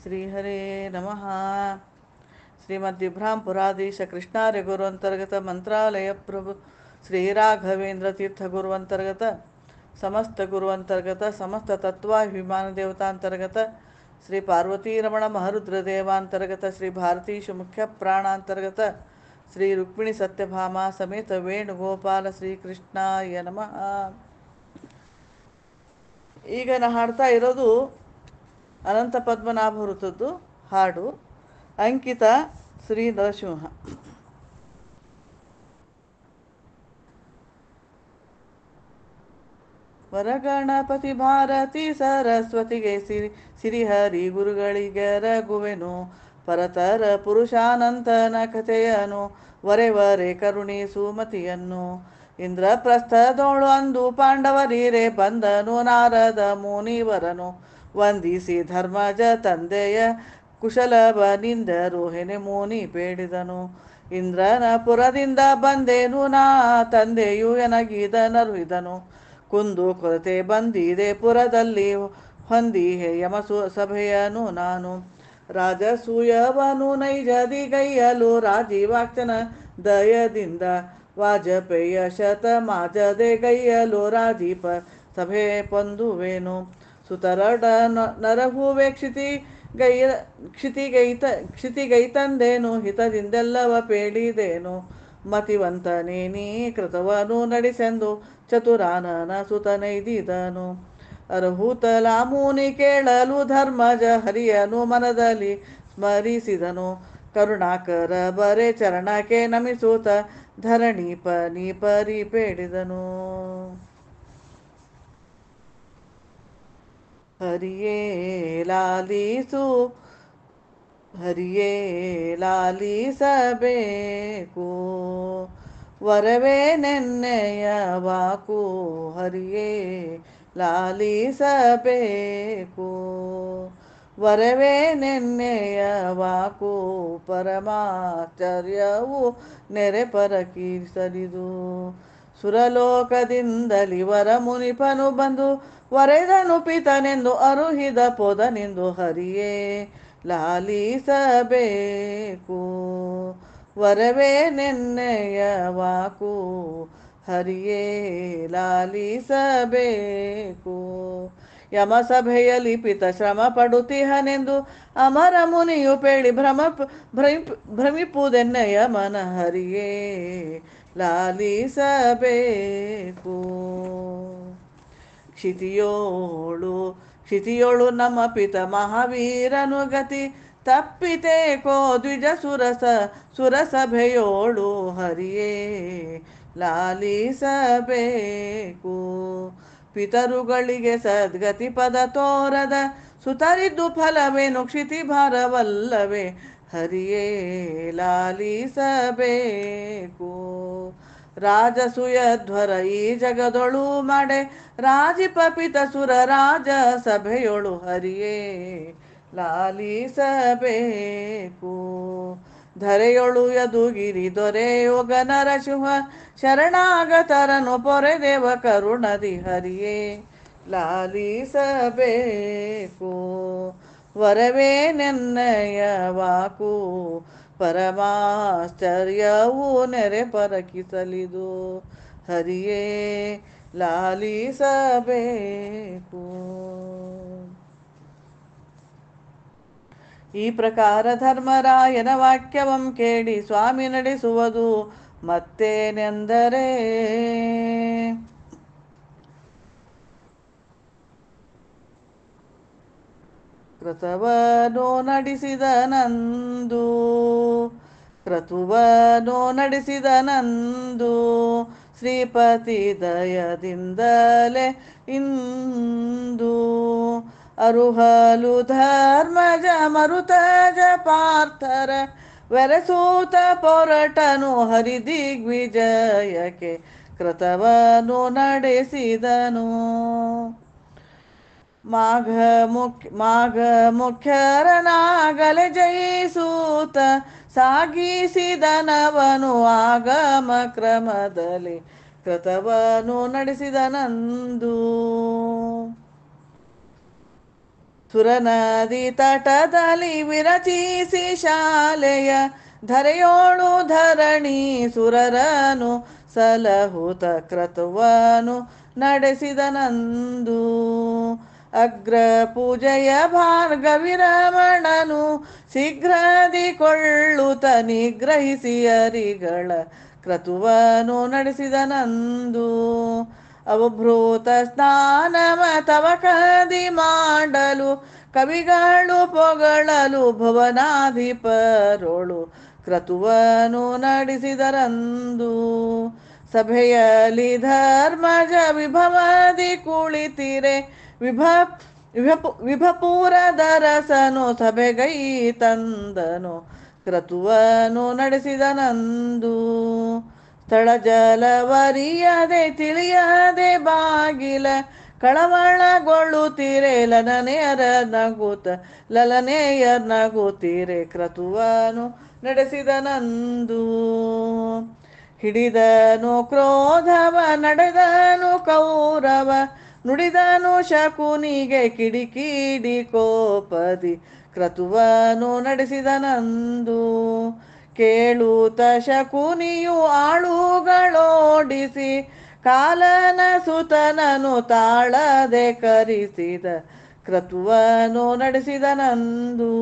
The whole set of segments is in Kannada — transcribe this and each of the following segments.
ಶ್ರೀಹರೇ ನಮಃ. ಶ್ರೀಮದ್ವಿಭ್ರಾಂಪುರಾಧೀಶ ಕೃಷ್ಣಾರ್ಯ ಗುರುವಂತರ್ಗತ ಮಂತ್ರಾಲಯ ಪ್ರಭು ಶ್ರೀ ರಾಘವೇಂದ್ರ ತೀರ್ಥ ಗುರುವಂತರ್ಗತ ಸಮಸ್ತ ಗುರುವಂತರ್ಗತ ಸಮಸ್ತ ತತ್ವಾಭಿಮಾನ ದೇವತಾಂತರ್ಗತ ಶ್ರೀ ಪಾರ್ವತೀ ರಮಣ ಮಹರುದ್ರ ದೇವಾಂತರ್ಗತ ಶ್ರೀ ಭಾರತೀಶ ಮುಖ್ಯ ಪ್ರಾಣಾಂತರ್ಗತ ಶ್ರೀ ರುಕ್ಮಿಣಿ ಸತ್ಯಭಾಮ ಸಮೇತ ವೇಣುಗೋಪಾಲ ಶ್ರೀಕೃಷ್ಣಾಯ ನಮಃ. ಈಗ ನಾ ಹಾಡ್ತಾ ಇರೋದು ಅನಂತ ಪದ್ಮನಾಭ ವೃತ್ತದ್ದು ಹಾಡು. ಅಂಕಿತ ಶ್ರೀ ನರಸಿಂಹ. ವರಗಣಪತಿ ಭಾರತಿ ಸರಸ್ವತಿಗೆ ಸಿರಿಹರಿ ಗುರುಗಳಿಗೆ ರಘುವೆನು ಪರತರ ಪುರುಷಾನಂತನ ಕಥೆಯನು ವರೆ ಕರುಣಿ ಸುಮತಿಯನ್ನು ಇಂದ್ರಪ್ರಸ್ಥದೋಳು ಅಂದು ಪಾಂಡವರೀರೆ ಬಂದನು ನಾರದ ಮುನಿವರನು ವಂದಿಸಿ ಧರ್ಮಜ ತಂದೆಯ ಕುಶಲವನಿಂದರು ಹೆನೆ ಮುನಿ ಬೇಡಿದನು. ಇಂದ್ರನ ಪುರದಿಂದ ಬಂದೇನು ನಾ ತಂದೆಯು ಎನಗಿದ ನರುಹಿದನು ಕುಂದು ಕೊರತೆ ಬಂದಿದೆ ಪುರದಲ್ಲಿ ಹೊಂದಿಹೆ ಯಮಸು ಸಭೆಯನು ನಾನು ರಾಜಸೂಯವನು ನೈಜದಿ ಗೈಯಲು ರಾಜೀವಾಕ್ಷನ ದಯದಿಂದ ವಾಜಪೇಯ ಶತ ಮಾಜದೆ ಗೈಯಲು ರಾಜೀಪ ಸಭೆ ಪೊಂದುವೇನು ಸುತರಡ ನರಹುವೆ ಕ್ಷಿತಿಗೈತಂದೇನು ಹಿತದಿಂದೆಲ್ಲವ ಪೇಳಿದೇನು ಮತಿವಂತನೇ ನೀ ಕೃತವನು ನಡೆಸೆಂದು ಚತುರಾನನ ಸುತನೈದಿದನು. ಅರ್ಹುತಲಾಮೂನಿ ಕೇಳಲು ಧರ್ಮಜ ಹರಿಯನು ಮನದಲ್ಲಿ ಸ್ಮರಿಸಿದನು ಕರುಣಾಕರ ಬರೆ ಚರಣಕ್ಕೆ ನಮಿಸುತ್ತ ಧರಣೀಪ ನೀ ಪರಿ ಬೇಡಿದನು. ಹರಿಯೇ ಲಾಲಿಸು ಹರಿಯೇ ಲಾಲಿಸಬೇಕು ವರವೇ ನೆನ್ನೆಯ ವಾಕು ಹರಿಯೇ ಲಾಲಿಸಬೇಕು ವರವೇ ನೆನ್ನೆಯ ವಾಕು ಪರಮಾಶ್ಚರ್ಯವು ನೆರೆ ಪರಕೀಸರಿದು ಸುರಲೋಕದಿಂದಲಿ ವರ ಮುನಿಪನು ಬಂದು ವರೆದನು ಪಿತನೆಂದು ಅರುಹಿದ ಪೊದನೆಂದು ಹರಿಯೇ ಲಾಲಿಸಬೇಕು ವರವೇ ನೆನ್ನೆಯ ವಾಕು ಹರಿಯೇ ಲಾಲಿಸಬೇಕು. ಯಮಸಭೆಯಲ್ಲಿ ಪಿತ ಶ್ರಮ ಪಡುತ್ತಿಹನೆಂದು ಅಮರ ಮುನಿಯು ಪೇಳಿ ಭ್ರಮಿಪುದೆನ್ನಯ ಮನ ಹರಿಯೇ ಲಾಲಿಸಬೇಕು. ಕ್ಷಿತಿಯೋಳು ನಮ್ಮ ಪಿತ ಮಹಾವೀರನು ಗತಿ ತಪ್ಪಿತೇಕೋ ದ್ವಿಜ ಸುರಸಭೆಯೋಳು ಹರಿಯೇ ಲಾಲಿಸಬೇಕು. ಪಿತರುಗಳಿಗೆ ಸದ್ಗತಿ ಪದ ತೋರದ ಸುತರಿದ್ದು ಫಲವೇನು ಕ್ಷಿತಿ ಭಾರವಲ್ಲವೇ ಹರಿಯೇ ಲಾಲಿಸಬೇಕು. ರಾಜಸೂಯಧ್ವರ ಈ ಜಗದೊಳು ಮಾಡೆ ರಾಜಿಪ ಪಿತ ಸುರ ರಾಜ ಸಭೆಯೊಳು ಹರಿಯೇ ಲಾಲಿಸಬೇಕು. ಧರೆಯೊಳು ಯದುಗಿರಿ ದೊರೆ ಯೋಗ ನರಸಿಂಹ ಶರಣಾಗತರನು ಪೊರೆದೇವ ಕರುಣದಿ ಹರಿಯೇ ಲಾಲಿಸಬೇಕು. ವರವೇ ನೆನ್ನಯ ವಾಕು ಪರಮಾಶ್ಚರ್ಯವು ನೆರೆ ಪರಕಿಸಲಿದು ಹರಿಯೇ ಲಾಲಿಸಬೇಕು. ಈ ಪ್ರಕಾರ ಧರ್ಮರಾಯನ ವಾಕ್ಯವಂ ಕೇಳಿ ಸ್ವಾಮಿ ನಡೆಸುವುದು ಮತ್ತೇನೆಂದರೆ ಕ್ರತುವನು ನಡೆಸಿದನಂದು ಶ್ರೀಪತಿ ದಯದಿಂದಲೇ ಇಂದು ಅರುಹಲು ಧರ್ಮಜ ಮರುತಜ ಪಾರ್ಥರ ವೆರಸೂತ ಪೊರಟನು ಹರಿದಿಗ್ವಿಜಯಕ್ಕೆ ಕ್ರತವನು ನಡೆಸಿದನು. ಮಾಘ ಮುಖ್ಯರನಾಗಲೆ ಜಯಿಸೂತ ಸಾಗಿಸಿದನವನು ಆಗಮ ಕ್ರಮದಲ್ಲಿ ಕೃತವನು ನಡೆಸಿದನಂದು. ಸುರನದಿ ತಟದಲ್ಲಿ ವಿರಚಿಸಿ ಶಾಲೆಯ ಧರೆಯೋಳು ಧರಣಿ ಸುರರನು ಸಲಹುತ ಕ್ರತುವನು ನಡೆಸಿದನಂದು. ಅಗ್ರ ಪೂಜೆಯ ಭಾರ್ಗವಿರಮಣನು ಶೀಘ್ರದಿ ಕೊಳ್ಳುತ್ತ ನಿಗ್ರಹಿಸಿ ಅರಿಗಳ ಕ್ರತುವನು ನಡೆಸಿದನಂದು. ಅವಭೃತ ಸ್ನಾನವ ತವಕದಿ ಮಾಡಲು ಕವಿಗಳು ಪೊಗಳಲು ಭುವನಾಧಿಪರೊಳು ಕ್ರತುವನು ನಡೆಸಿದರಂದು. ಸಭೆಯಲ್ಲಿ ಧರ್ಮಜ ವಿಭವದಿ ಕುಳಿತಿರೆ ವಿಭಪುರದರಸನು ಸಭೆಗೈ ತಂದನು ಕ್ರತುವನು ನಡೆಸಿದನಂದು. ಸ್ಥಳ ಜಲವರಿಯದೆ ತಿಳಿಯದೆ ಬಾಗಿಲ ಕಳವಳಗೊಳ್ಳುತ್ತೀರೆ ಲಲನೆಯರ್ ನಗುತ್ತೀರೆ ಕ್ರತುವನು ನಡೆಸಿದನಂದು. ಹಿಡಿದನು ಕ್ರೋಧವ ನಡೆದನು ಕೌರವ ನುಡಿದನು ಶಕುನಿಗೆ ಕಿಡಿಕಿಡಿ ಕೋಪದಿ ಕ್ರತುವನು ನಡೆಸಿದನಂದು. ಕೇಳುತ್ತ ಶಕುನಿಯು ಆಳುಗಳೋಡಿಸಿ ಕಾಲನ ಸುತನನು ತಾಳದೆ ಕರಿಸಿದ ಕ್ರತುವನು ನಡೆಸಿದನಂದು.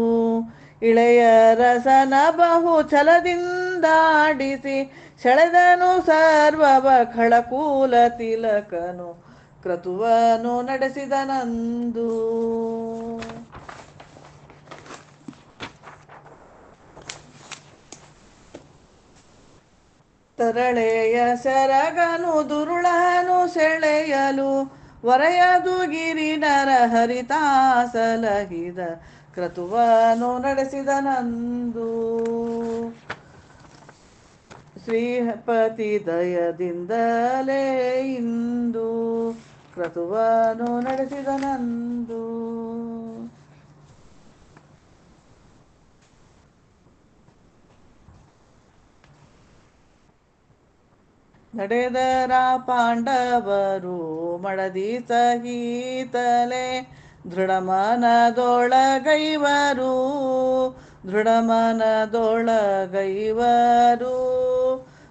ಇಳೆಯರಸನ ಬಹು ಛಲದಿಂದಾಡಿಸಿ ಸೆಳೆದನು ಸರ್ವವ ಖಳಕೂಲ ತಿಲಕನು ಕ್ರತುವನು ನಡೆಸಿದನಂದು. ತರಳೆಯ ಸೆರಗನು ದುರುಳನು ಸೆಳೆಯಲು ವರೆಯದು ಗಿರಿ ನರ ಹರಿತಾಸಲಹಿದ ಕ್ರತುವನು ನಡೆಸಿದನಂದು. ಶ್ರೀಪತಿ ದಯದಿಂದಲೇ ಇಂದು ಕ್ರತುವನು ನಡೆಸಿದನಂದು. ನಡೆದರ ಪಾಂಡವರು ಮಡದಿ ಸಹಿತಲೆ ದೃಢಮನದೊಳಗೈವರು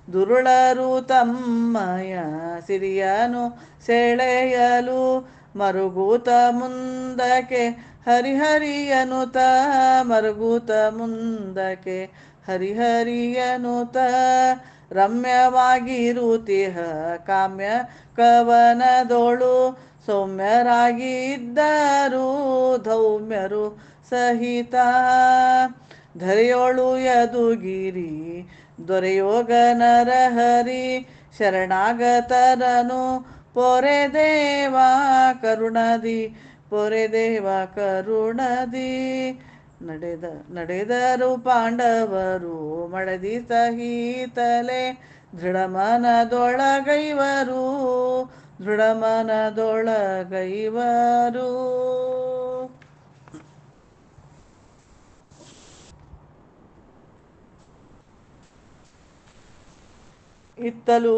ದುರುಳರು ತಮ್ಮಯ ಸಿರಿಯನು ಸೆಳೆಯಲು ಮರುಗೂತ ಮುಂದಕ್ಕೆ ಹರಿಹರಿಯನುತ ರಮ್ಯವಾಗಿರುತಿಹ ಕಾಮ್ಯ ಕವನದೋಳು ಸೌಮ್ಯರಾಗಿದ್ದರು ಧೌಮ್ಯರು ಸಹಿತ. ಧರೆಯೋಳು ಯದುಗಿರಿ ದೊರೆಯೋಗ ನರಹರಿ ಶರಣಾಗತರನು ಪೊರೆದೇವ ಕರುಣದಿ ನಡೆದರು ಪಾಂಡವರು ಮಡದಿ ಸಹಿತಲೆ ದೃಢಮನದೊಳಗೈವರು. ಇತ್ತಲು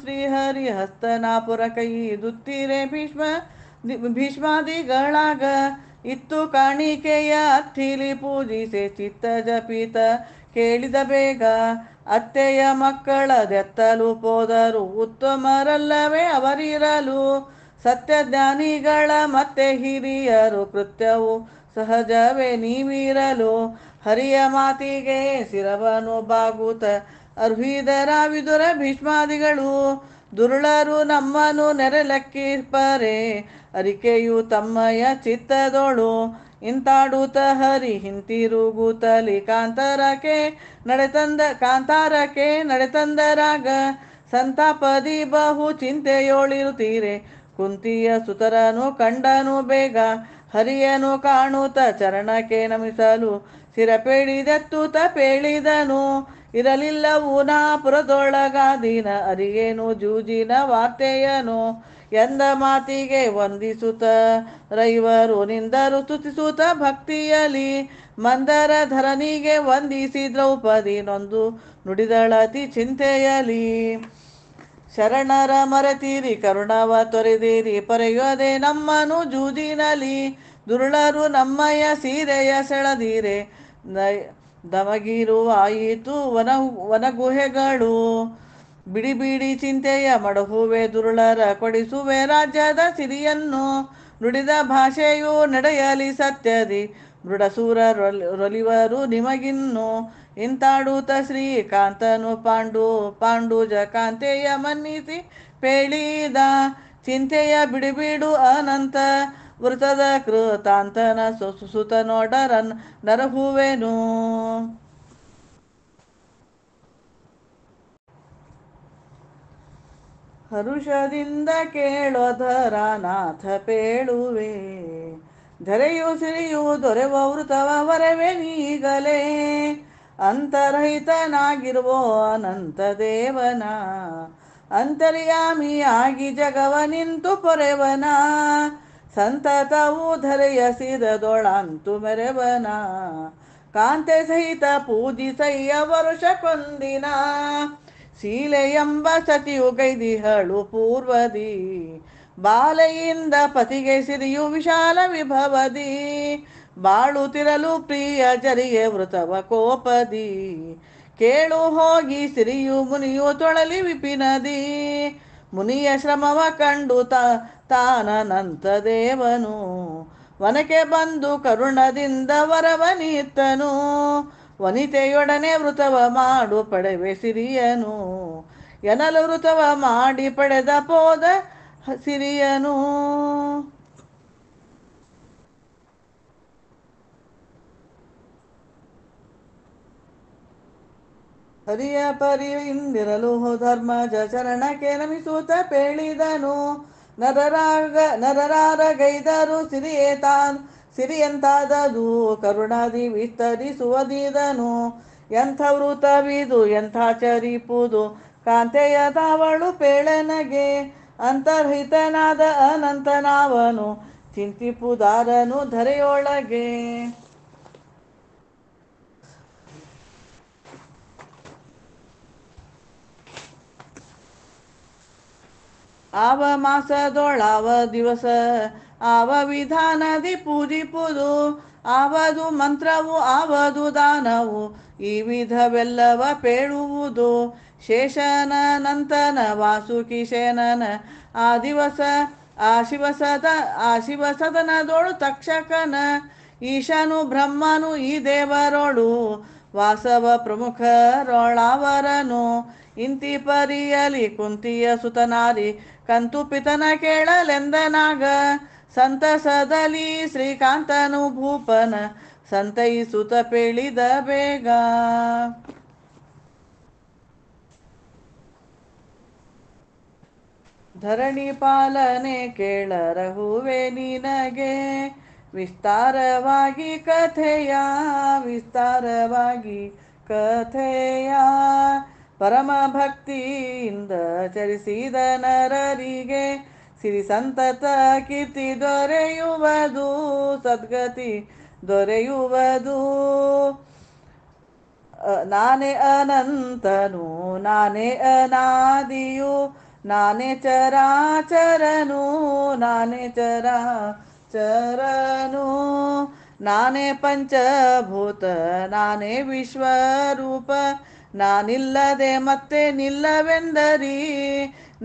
ಶ್ರೀಹರಿ ಹಸ್ತನಾಪುರ ಕೈದುತ್ತಿರೆ ಭೀಷ್ಮಾದಿಗಳಾಗ ಇತ್ತು ಕಾಣಿಕೆಯ ಅತ್ತಿಲಿ ಪೂಜಿಸೆ ಚಿತ್ತ ಜಪಿತ ಕೇಳಿದ ಬೇಗ. ಅತ್ತೆಯ ಮಕ್ಕಳದೆತ್ತಲು ಪೋದರು ಉತ್ತಮರಲ್ಲವೇ ಅವರಿರಲು. ಸತ್ಯಜ್ಞಾನಿಗಳ ಮತ್ತೆ ಹಿರಿಯರು ಕೃತ್ಯವು ಸಹಜವೇ ನೀವಿರಲು. ಹರಿಯ ಮಾತಿಗೆ ಶಿರವನು ಬಾಗುತ ಅರ್ಹಿದರ ವಿದುರ ಭೀಷ್ಮಾದಿಗಳು. ದುರುಳರು ನಮ್ಮನು ನೆರಲೆಕ್ಕಿರ್ಪರೆ ಅರಿಕೆಯು ತಮ್ಮಯ ಚಿತ್ತದೋಳು. ಇಂತಾಡುತ್ತ ಹರಿ ಹಿಂತಿರುಗುತ್ತಲಿ ಕಾಂತಾರಕ್ಕೆ ನಡೆತಂದರಾಗ ಸಂತಾಪದಿ ಬಹು ಚಿಂತೆಯೋಳಿರುತ್ತೀರೆ. ಕುಂತಿಯ ಸುತರನು ಕಂಡನು ಬೇಗ ಹರಿಯನು ಕಾಣುತ್ತ ಚರಣಕ್ಕೆ ನಮಿಸಲು ಸಿರಪೇಳಿದೆತ್ತುತ ಪೇಳಿದನು. ಇರಲಿಲ್ಲವು ನಾ ಪುರದೊಳಗಾದಿನ ಅರಿಯೇನು ಜೂಜಿನ ವಾರ್ತೆಯನು. ಎಂದ ಮಾತಿಗೆ ವಂದಿಸುತ್ತ ರೈವರು ನಿಂದರು ಸ್ತುತಿಸುತ್ತ ಭಕ್ತಿಯಲಿ. ಮಂದರ ಧರನಿಗೆ ವಂದಿಸಿ ದ್ರೌಪದಿ ನೊಂದು ನುಡಿದಳತಿ ಚಿಂತೆಯಲಿ. ಶರಣರ ಮರೆತೀರಿ ಕರುಣವ ತೊರೆದಿರಿ ಪೊರೆಯೋದೆ ನಮ್ಮನು ಜೂಜಿನಲಿ ದುರುಳರು ನಮ್ಮಯ ಸೀರೆಯ ಸೆಳೆದಿರೆ ದಮಗಿರುವಾಯಿತು ವನಗುಹೆಗಳು ಬಿಡಿ ಬಿಡಿ ಚಿಂತೆಯ ಮಡಹುವೆ ದುರುಳರ ಕೊಡಿಸುವೆ ರಾಜ್ಯದ ಸಿರಿಯನ್ನು ನುಡಿದ ಭಾಷೆಯು ನಡೆಯಲಿ ಸತ್ಯದಿ ಮೃಡಸೂರರೊಲಿವರು ನಿಮಗಿನ್ನು ಇಂತಾಡುತ್ತ ಶ್ರೀಕಾಂತನು ಪಾಂಡುಜ ಕಾಂತೆಯ ಮನ್ನಿಸಿ ಪೇಳಿದ ಚಿಂತೆಯ ಬಿಡಿಬಿಡು ಅನಂತ ವೃತದ ಕೃತಾಂತನ ಸುತ ನೋಡರ ನರಹುವೆನು. ಹರುಷದಿಂದ ಕೇಳೋಧರನಾಥ ಪೇಳುವೆ ಧರೆಯು ಸಿರಿಯು ದೊರೆವ ವೃತವ ವರವೆ ನೀಗಲೇ ಅಂತರಹಿತನಾಗಿರುವೋ ಅನಂತ ದೇವನ ಅಂತರ್ಯಾಮಿಯಾಗಿ ಜಗವ ನಿಂತು ಪೊರೆವನ ಸಂತತವು ಧರೆಯ ಸಿರದೊಳಂತು ಮೆರೆವನ ಕಾಂತೆ ಸಹಿತ ಪೂಜಿಸಯ್ಯ ವರುಷ ಕೊಂದಿನ ಶೀಲೆ ಎಂಬ ಸತಿಯು ಗೈದಿಹಳು ಪೂರ್ವದಿ ಬಾಲೆಯಿಂದ ಪತಿಗೆ ಸಿರಿಯು ವಿಶಾಲ ವಿಭವದಿ ಬಾಳುತ್ತಿರಲು ಪ್ರಿಯ ಜರಿಯ ವೃತವ ಕೋಪದಿ ಕೇಳು ಹೋಗಿ ಸಿರಿಯು ಮುನಿಯು ತೊಳಲಿ ವಿಪಿನದಿ ಮುನಿಯ ಶ್ರಮವ ಕಂಡು ತಾನನಂತ ದೇವನು ವನಕ್ಕೆ ಬಂದು ಕರುಣದಿಂದ ವರವನಿತ್ತನು ವನಿತೆಯೊಡನೆ ವೃತವ ಮಾಡು ಪಡೆವೆ ಸಿರಿಯನು ಎನಲು ವೃತವ ಮಾಡಿ ಪಡೆದ ಪೋದ ಸಿರಿಯನು. ಹರಿಯ ಪರಿಯಿಂದಿರಲು ಧರ್ಮಜ ಚರಣಕ್ಕೆ ನಮಿಸೂತ ಪೇಳಿದನು ನರರಾರಗೈದರು ಸಿರಿಯಂತಾದದು ಕರುಣಾದಿ ವಿಸ್ತರಿಸುವುದಿದನು ಎಂಥ ವೃತವಿದು ಎಂಥ ಚರಿಪುದು ಕಾಂತೆಯ ತಾವಳು ಪೇಳನಗೆ ಅಂತರ್ಹಿತನಾದ ಅನಂತನಾವನು ಚಿಂತಿಪುದಾರನು ಧರೆಯೊಳಗೆ. ಆವ ಮಾಸದೊಳಾವ ದಿವಸ ಆವ ವಿಧಾನದಿ ಪೂಜಿಪುದು ಆವದು ಮಂತ್ರವು ಆವದು ದಾನವು ಈ ವಿಧವೆಲ್ಲವ ಪೇಳುವುದು ಶೇಷನ ನಂತನ ವಾಸುಕಿಶೇನನ ಆ ದಿವಸ ಆ ಶಿವಸದನದೋಳು ತಕ್ಷಕನ ಈಶನು ಬ್ರಹ್ಮನು ಈ ದೇವರೋಳು ವಾಸವ ಪ್ರಮುಖರೊಳಾವರನು ಇಂತಿ ಪರಿಯಲಿ ಕುಂತಿಯ ಸುತನಾರಿ ಕಂತು ಪಿತನ ಕೇಳಲೆಂದನಾಗ ಸಂತಸದಲಿ ಶ್ರೀಕಾಂತನು ಭೂಪನ ಸಂತೈಸುತ ಪೇಳಿದ ಬೇಗ. ಧರಣಿ ಪಾಲನೆ ಕೇಳರಹುವೆ ನಿನಗೆ ವಿಸ್ತಾರವಾಗಿ ಕಥೆಯ ಪರಮ ಭಕ್ತಿಯಿಂದ ಚರಿಸಿದ ನರರಿಗೆ ಸಿರಿ ಸಂತತ ಕೀರ್ತಿ ದೊರೆಯುವುದು ಸದ್ಗತಿ ದೊರೆಯುವುದು. ನಾನೇ ಅನಂತನು ನಾನೇ ಅನಾದಿಯು ನಾನೇ ಚರಾಚರನು ನಾನೇ ಪಂಚಭೂತ ನಾನೇ ವಿಶ್ವರೂಪ ನಾನಿಲ್ಲದೆ ಮತ್ತೆ ನಿಲ್ಲವೆಂದರಿ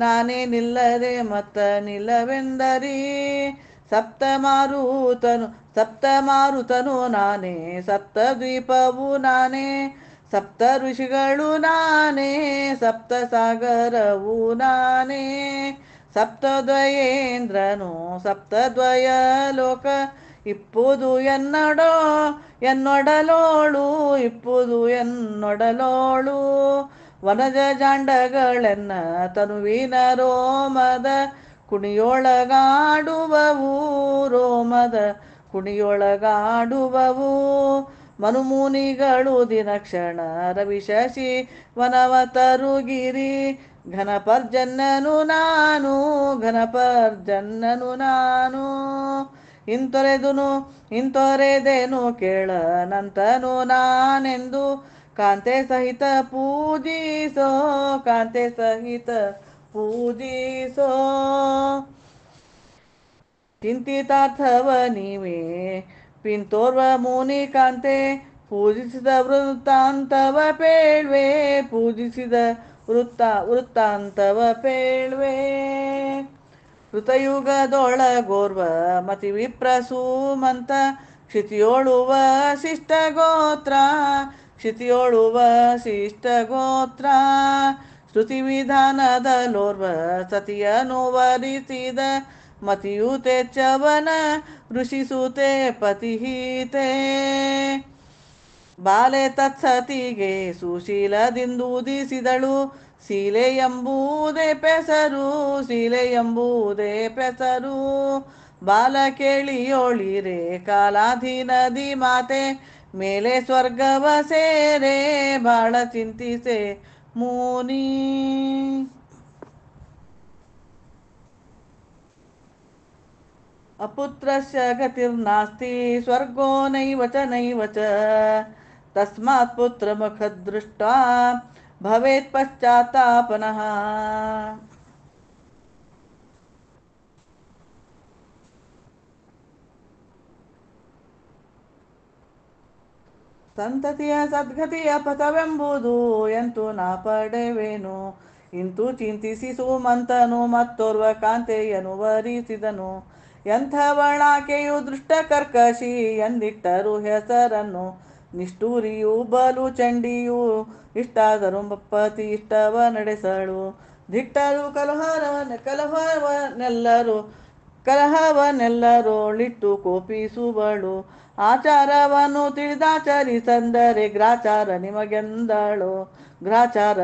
ನಾನೇ ನಿಲ್ಲದೆ ಮತ್ತ ನಿಲ್ಲವೆಂದರಿ ಸಪ್ತಮಾರುತನು ನಾನೇ ಸಪ್ತದ್ವೀಪವು ನಾನೇ ಸಪ್ತ ಋಷಿಗಳು ನಾನೇ ಸಪ್ತ ಸಾಗರವು ನಾನೇ ಸಪ್ತದ್ವಯೇಂದ್ರನು ಸಪ್ತದ್ವಯ ಲೋಕ ಇಪ್ಪುದು ಎನ್ನೊಡಲೋಳು ಇಪ್ಪುದು ಎನ್ನೊಡಲೋಳು ವನಜ ಜಾಂಡಗಳೆನ್ನ ತನುವಿನ ರೋಮದ ಕುಣಿಯೊಳಗಾಡುವವು ಮನುಮುನಿಗಳು ದಿನಕ್ಷಣ ರವಿಶಶಿ ವನವತರುಗಿರಿ ಘನಪರ್ಜನ್ನನು ನಾನು ಇಂತೊರೆದೇನು ಕೇಳನಂತನು ನಾನೆಂದು ಕಾಂತೆ ಸಹಿತ ಪೂಜಿಸೋ ಚಿಂತಿತಾರ್ಥವ ನೀವೇ ಪಿಂತೋರ್ವ ಮುನಿಕಾಂತೆ ಪೂಜಿಸಿದ ವೃತ್ತಾಂತವ ಪೇಳ್ವೆ ಪೂಜಿಸಿದ ವೃತ್ತಾಂತವ ಪೇಳ್ವೆ ಋತಯುಗದೊಳಗೋರ್ವ ಮತಿ ವಿಪ್ರಸೂಮಂತ ಕ್ಷಿತಿಯೋಳುವ ಶಿಷ್ಟ ಗೋತ್ರ ಕ್ಷಿತಿಯೋಳುವ ಶಿಷ್ಟ ಗೋತ್ರ ಶ್ರುತಿ ವಿಧಾನದಲ್ಲೋರ್ವ ಸತಿಯನ್ನು ವರಿಸಿದ ಮತಿಯೂತೆ ಚವನ ಋಷಿಸೂತೆ ಪತಿಹೀತೆ ಬಾಲೆ ತತ್ಸತಿಗೆ ಸುಶೀಲದಿಂದೂದಿಸಿದಳು ಶೀಲೆ ಎಂಬುದೇ ಪೆಸರು ಶೀಲೆ ಎಂಬುದೇ ಪೆಸರು ಬಾಲ ಕೇಳಿಯೋಳಿರೆ ಕಾಲಾಧೀನದಿ ಮಾತೆ ಮೇಲೆ ಸ್ವರ್ಗವ ಸೇರೆ ಬಾಳ ಚಿಂತಿಸೆ ಮುನಿ ಅಪುತ್ರಸ್ಯ ಗತಿರ್ನಾಸ್ತಿ ಸ್ವರ್ಗೋ ನೈವ ಚ ತಸ್ಮಾತ್ ಪುತ್ರಮುಖದೃಷ್ಟ್ವಾ ಭವೇತ್ ಪಶ್ಚಾತ್ತಾಪನಃ ಸಂತತಿಯ ಸದ್ಗತಿಯ ಪಥವೆಂಬುದು ಎಂತೂ ನಾ ಪಡೆವೇನು ಇಂತೂ ಚಿಂತಿಸಿ ಸುಮಂತನು ಮತ್ತೋರ್ವ ಕಾಂತೆಯನು ವರಿಸಿದನು ಎಂಥವಳಾಕೆಯು ದುಷ್ಟ ಕರ್ಕಶಿ ಎಂದಿಟ್ಟರು ಹೆಸರನ್ನು ನಿಷ್ಠೂರಿಯು ಬಲು ಚಂಡಿಯು ಇಷ್ಟಾದರೂ ಪತಿ ಇಷ್ಟವ ನಡೆಸಳು ದಿಟ್ಟರು ಕಲಹವನೆಲ್ಲರೋಳಿಟ್ಟು ಕೋಪಿಸುವಳು ಆಚಾರವನ್ನು ತಿಳಿದಾಚರಿಸಂದರೆ ಗ್ರಾಚಾರ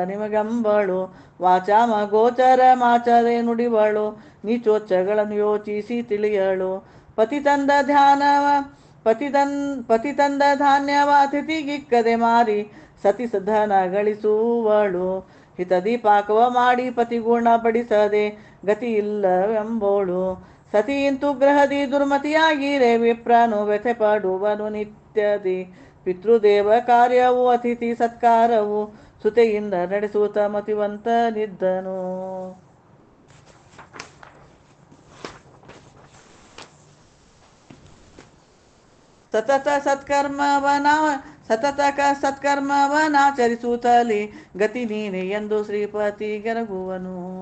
ನಿಮಗೆಂಬಳು ವಾಚಾಮ ಗೋಚರ ಮಾಚರೆ ನುಡಿವಳು ನೀಚೋಚ್ಚಗಳನ್ನು ಯೋಚಿಸಿ ತಿಳಿಯಳು ಪತಿ ತಂದ ಧಾನ್ಯವ ಅತಿಥಿಗಿಕ್ಕದೆ ಮಾರಿ ಸತಿ ಧನ ಗಳಿಸುವಳು ಹಿತದಿ ಪಾಕವ ಮಾಡಿ ಪತಿಗುಣ ಪಡಿಸದೆ ಗತಿ ಇಲ್ಲವೆಂಬೋಳು ಸತಿ ಇಂತು ಗ್ರಹದಿ ದುರ್ಮತಿಯಾಗಿರೆ ವಿಪ್ರನು ವ್ಯಥೆ ಪಡುವನು ನಿತ್ಯದಿ ಪಿತೃದೇವ ಕಾರ್ಯವು ಅತಿಥಿ ಸತ್ಕಾರವು ಸುತೆಯಿಂದ ನಡೆಸುತ್ತ ಮತಿವಂತನಿದ್ದನು ಸತತ ಸತ್ಕರ್ಮವನಾಚರಿಸುತ್ತಲೇ ಗತಿ ನೀನೆ ಎಂದು ಶ್ರೀಪತಿ ಗೆರಗುವನು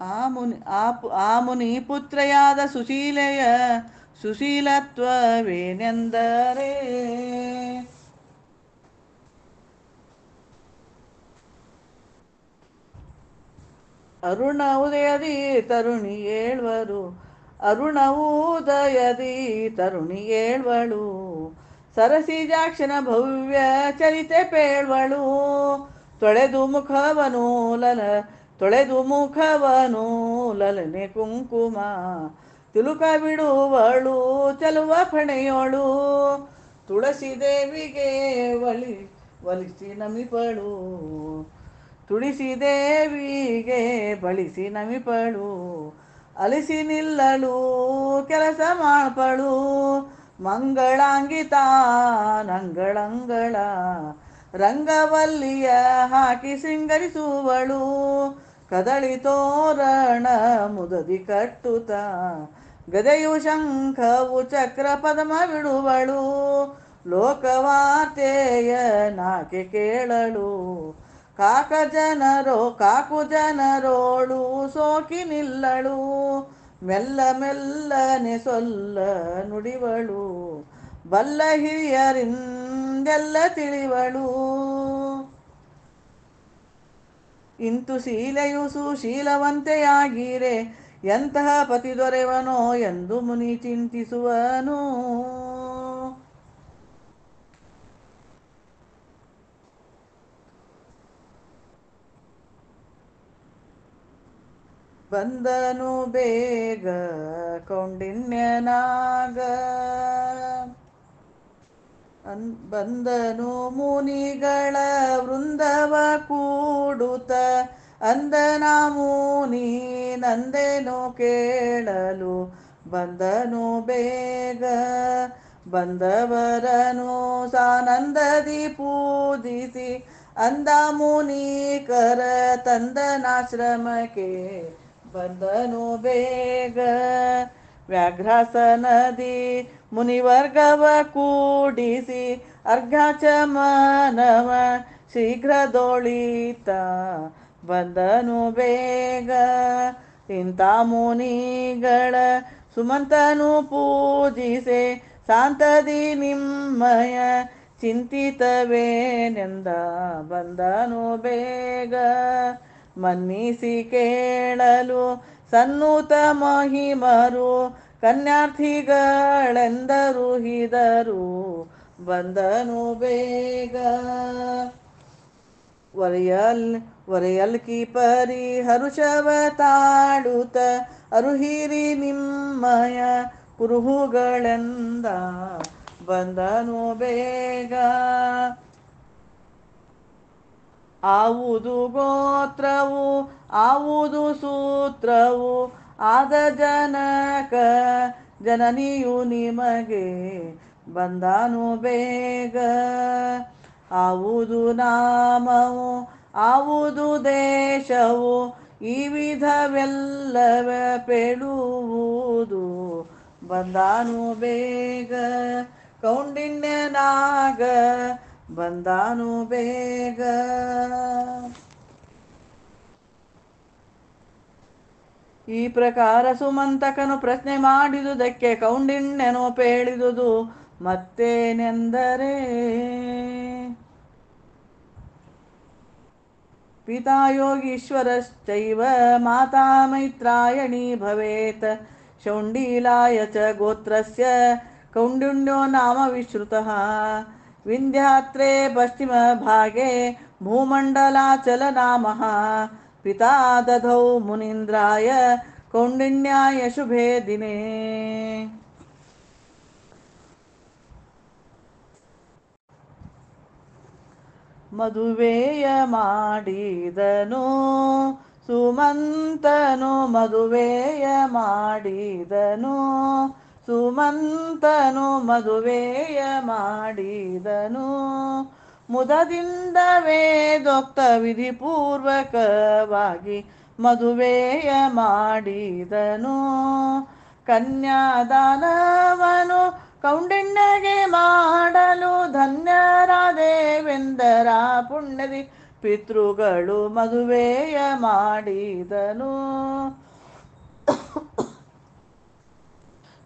ಆ ಮುನಿ ಪುತ್ರೆಯಾದ ಸುಶೀಲತ್ವವೇನೆಂದರೆ ಅರುಣ ಉದಯದಿ ತರುಣಿ ಏಳ್ವಳು ಸರಸಿಜಾಕ್ಷನ ಭವ್ಯ ಚರಿತೆ ಪೇಳ್ವಳು ತೊಳೆದು ಮುಖವನು ಲಲನೆ ಕುಂಕುಮ ತಿಲುಕ ಬಿಡುವಳು ಚಲುವ ಫಣೆಯೋಳು ತುಳಸಿ ದೇವಿಗೆ ಒಲಿಸಿ ನಮಿಪಳು ಬಳಸಿ ನಮಿಪಳು ಅಲಿಸಿ ನಿಲ್ಲಳು ಕೆಲಸ ಮಾಡ್ಪಳು ಮಂಗಳಾಂಗಿತಾನಂಗಳಂಗಳ ರಂಗವಲ್ಲಿಯ ಹಾಕಿ ಸಿಂಗರಿಸುವಳು ಕದಳಿ ತೋರಣ ಮುದದಿ ಕಟ್ಟುತ್ತ ಗದೆಯು ಶಂಖವು ಚಕ್ರ ಪದಮ ಬಿಡುವಳು ಲೋಕವಾರ್ತೆಯ ನಾಕೆ ಕೇಳಲು ಕಾಕು ಜನರೋಳು ಸೋಕಿ ನಿಲ್ಲಳು ಮೆಲ್ಲನೆ ಸೊಲ್ಲ ನುಡಿವಳು ಬಲ್ಲ ಹಿರಿಯರಿಂದೆಲ್ಲ ತಿಳಿವಳು ಇಂತು ಶೀಲೆಯು ಸುಶೀಲವಂತೆಯಾಗಿರೆ ಎಂತಹ ಪತಿ ದೊರೆವನೋ ಎಂದು ಮುನಿ ಚಿಂತಿಸುವನು ಬಂದನು ಬೇಗ ಕೌಂಡಿನ್ಯನಾಗ ಬಂದನು ಮುನಿಗಳ ವೃಂದವ ಕೂಡುತ್ತ ಅಂದನ ಮುನಿ ನಂದೇನೋ ಕೇಳಲು ಬಂದನು ಬೇಗ ಬಂದವರನು ಸಾನಂದದಿ ಪೂಜಿಸಿ ಅಂದ ಮುನೀಕರ ತಂದನಾಶ್ರಮಕ್ಕೆ ಬಂದನು ಬೇಗ. ವ್ಯಾಘ್ರಾಸನದಿ ಮುನಿವರ್ಗವ ಕೂಡಿಸಿ ಅರ್ಘ್ಯಚಮನವ ಶೀಘ್ರದೊಳಿತ ಬಂದನು ಬೇಗ. ಇಂಥ ಮುನಿಗಳ ಸುಮಂತನು ಪೂಜಿಸೆ ಶಾಂತದಿ ನಿಮ್ಮಯ ಚಿಂತಿತವೇನೆಂದ ಬಂದನು ಬೇಗ. ಮನ್ನಿಸಿ ಕೇಳಲು ಸನ್ನೂತ ಮಹಿಮರು ಕನ್ಯಾರ್ಥಿಗಳೆಂದರು ಹಿದರು ಬಂದನು ಬೇಗ. ಒರೆಯಲ್ಕಿ ಪರಿ ಹರುಷವ ತಾಡುತ್ತ ಅರುಹಿರಿ ನಿಮ್ಮಯ ಕುರುಹುಗಳೆಂದ ಬಂದನು ಬೇಗ. ಆವುದು ಗೋತ್ರವು ಆವುದು ಸೂತ್ರವು ಆದ ಜನಕ ಜನನಿಯು ನಿಮಗೆ ಬಂದನು ಬೇಗ. ಆವುದು ನಾಮವು ಆವುದು ದೇಶವು ಈ ವಿಧವೆಲ್ಲವ ಪೇಳುವುದು ಬಂದನು ಬೇಗ. ಕೌಂಡಿನ್ಯನಾಗ ಬಂದನು ಬೇಗ. ಈ ಪ್ರಕಾರ ಸುಮಂತಕನು ಪ್ರಶ್ನೆ ಮಾಡಿದುದಕ್ಕೆ ಕೌಂಡಿನ್ಯನು ಪೇಳಿದುದು ಮತ್ತೇನೆಂದರೆ, ಪಿತಾ ಯೋಗೀಶ್ವರಶ್ಚೈವ ಮಾತಾ ಮೈತ್ರಾಯಣೀ ಭವೇತ್. ಶೌಂಡೀಲಾಯ ಚ ಗೋತ್ರಸ್ಯ ಕೌಂಡಿನ್ಯೋ ನಾಮ ವಿಶ್ರುತಃ. ವಿಂಧ್ಯಾತ್ರೆ ಪಶ್ಚಿಮ ಭಾಗೆ ಭೂಮಂಡಲಾಚಲ ನಾಮಃ. ಪಿತಾ ದಧೌ ಮುನೀಂದ್ರಾಯ ಕೌಂಡಿನ್ಯಾಯ ಶುಭೇ ದಿನೇ. ಮದುವೆಯ ಮಾಡಿದನು ಸುಮಂತನು ಮದುವೆಯ ಮಾಡಿದನು ಸುಮಂತನು ಮದುವೆಯ ಮಾಡಿದನು. ಮುದದಿಂದ ವೇದೋಕ್ತ ವಿಧಿಪೂರ್ವಕವಾಗಿ ಮದುವೆಯ ಮಾಡಿದನು. ಕನ್ಯಾದಾನವನು ಕೌಂಡಿನ್ಯಗೆ ಮಾಡಲು ಧನ್ಯರಾದೇವೆಂದರ ಪುಣ್ಯದಿ ಪಿತೃಗಳು ಮದುವೆಯ ಮಾಡಿದನು.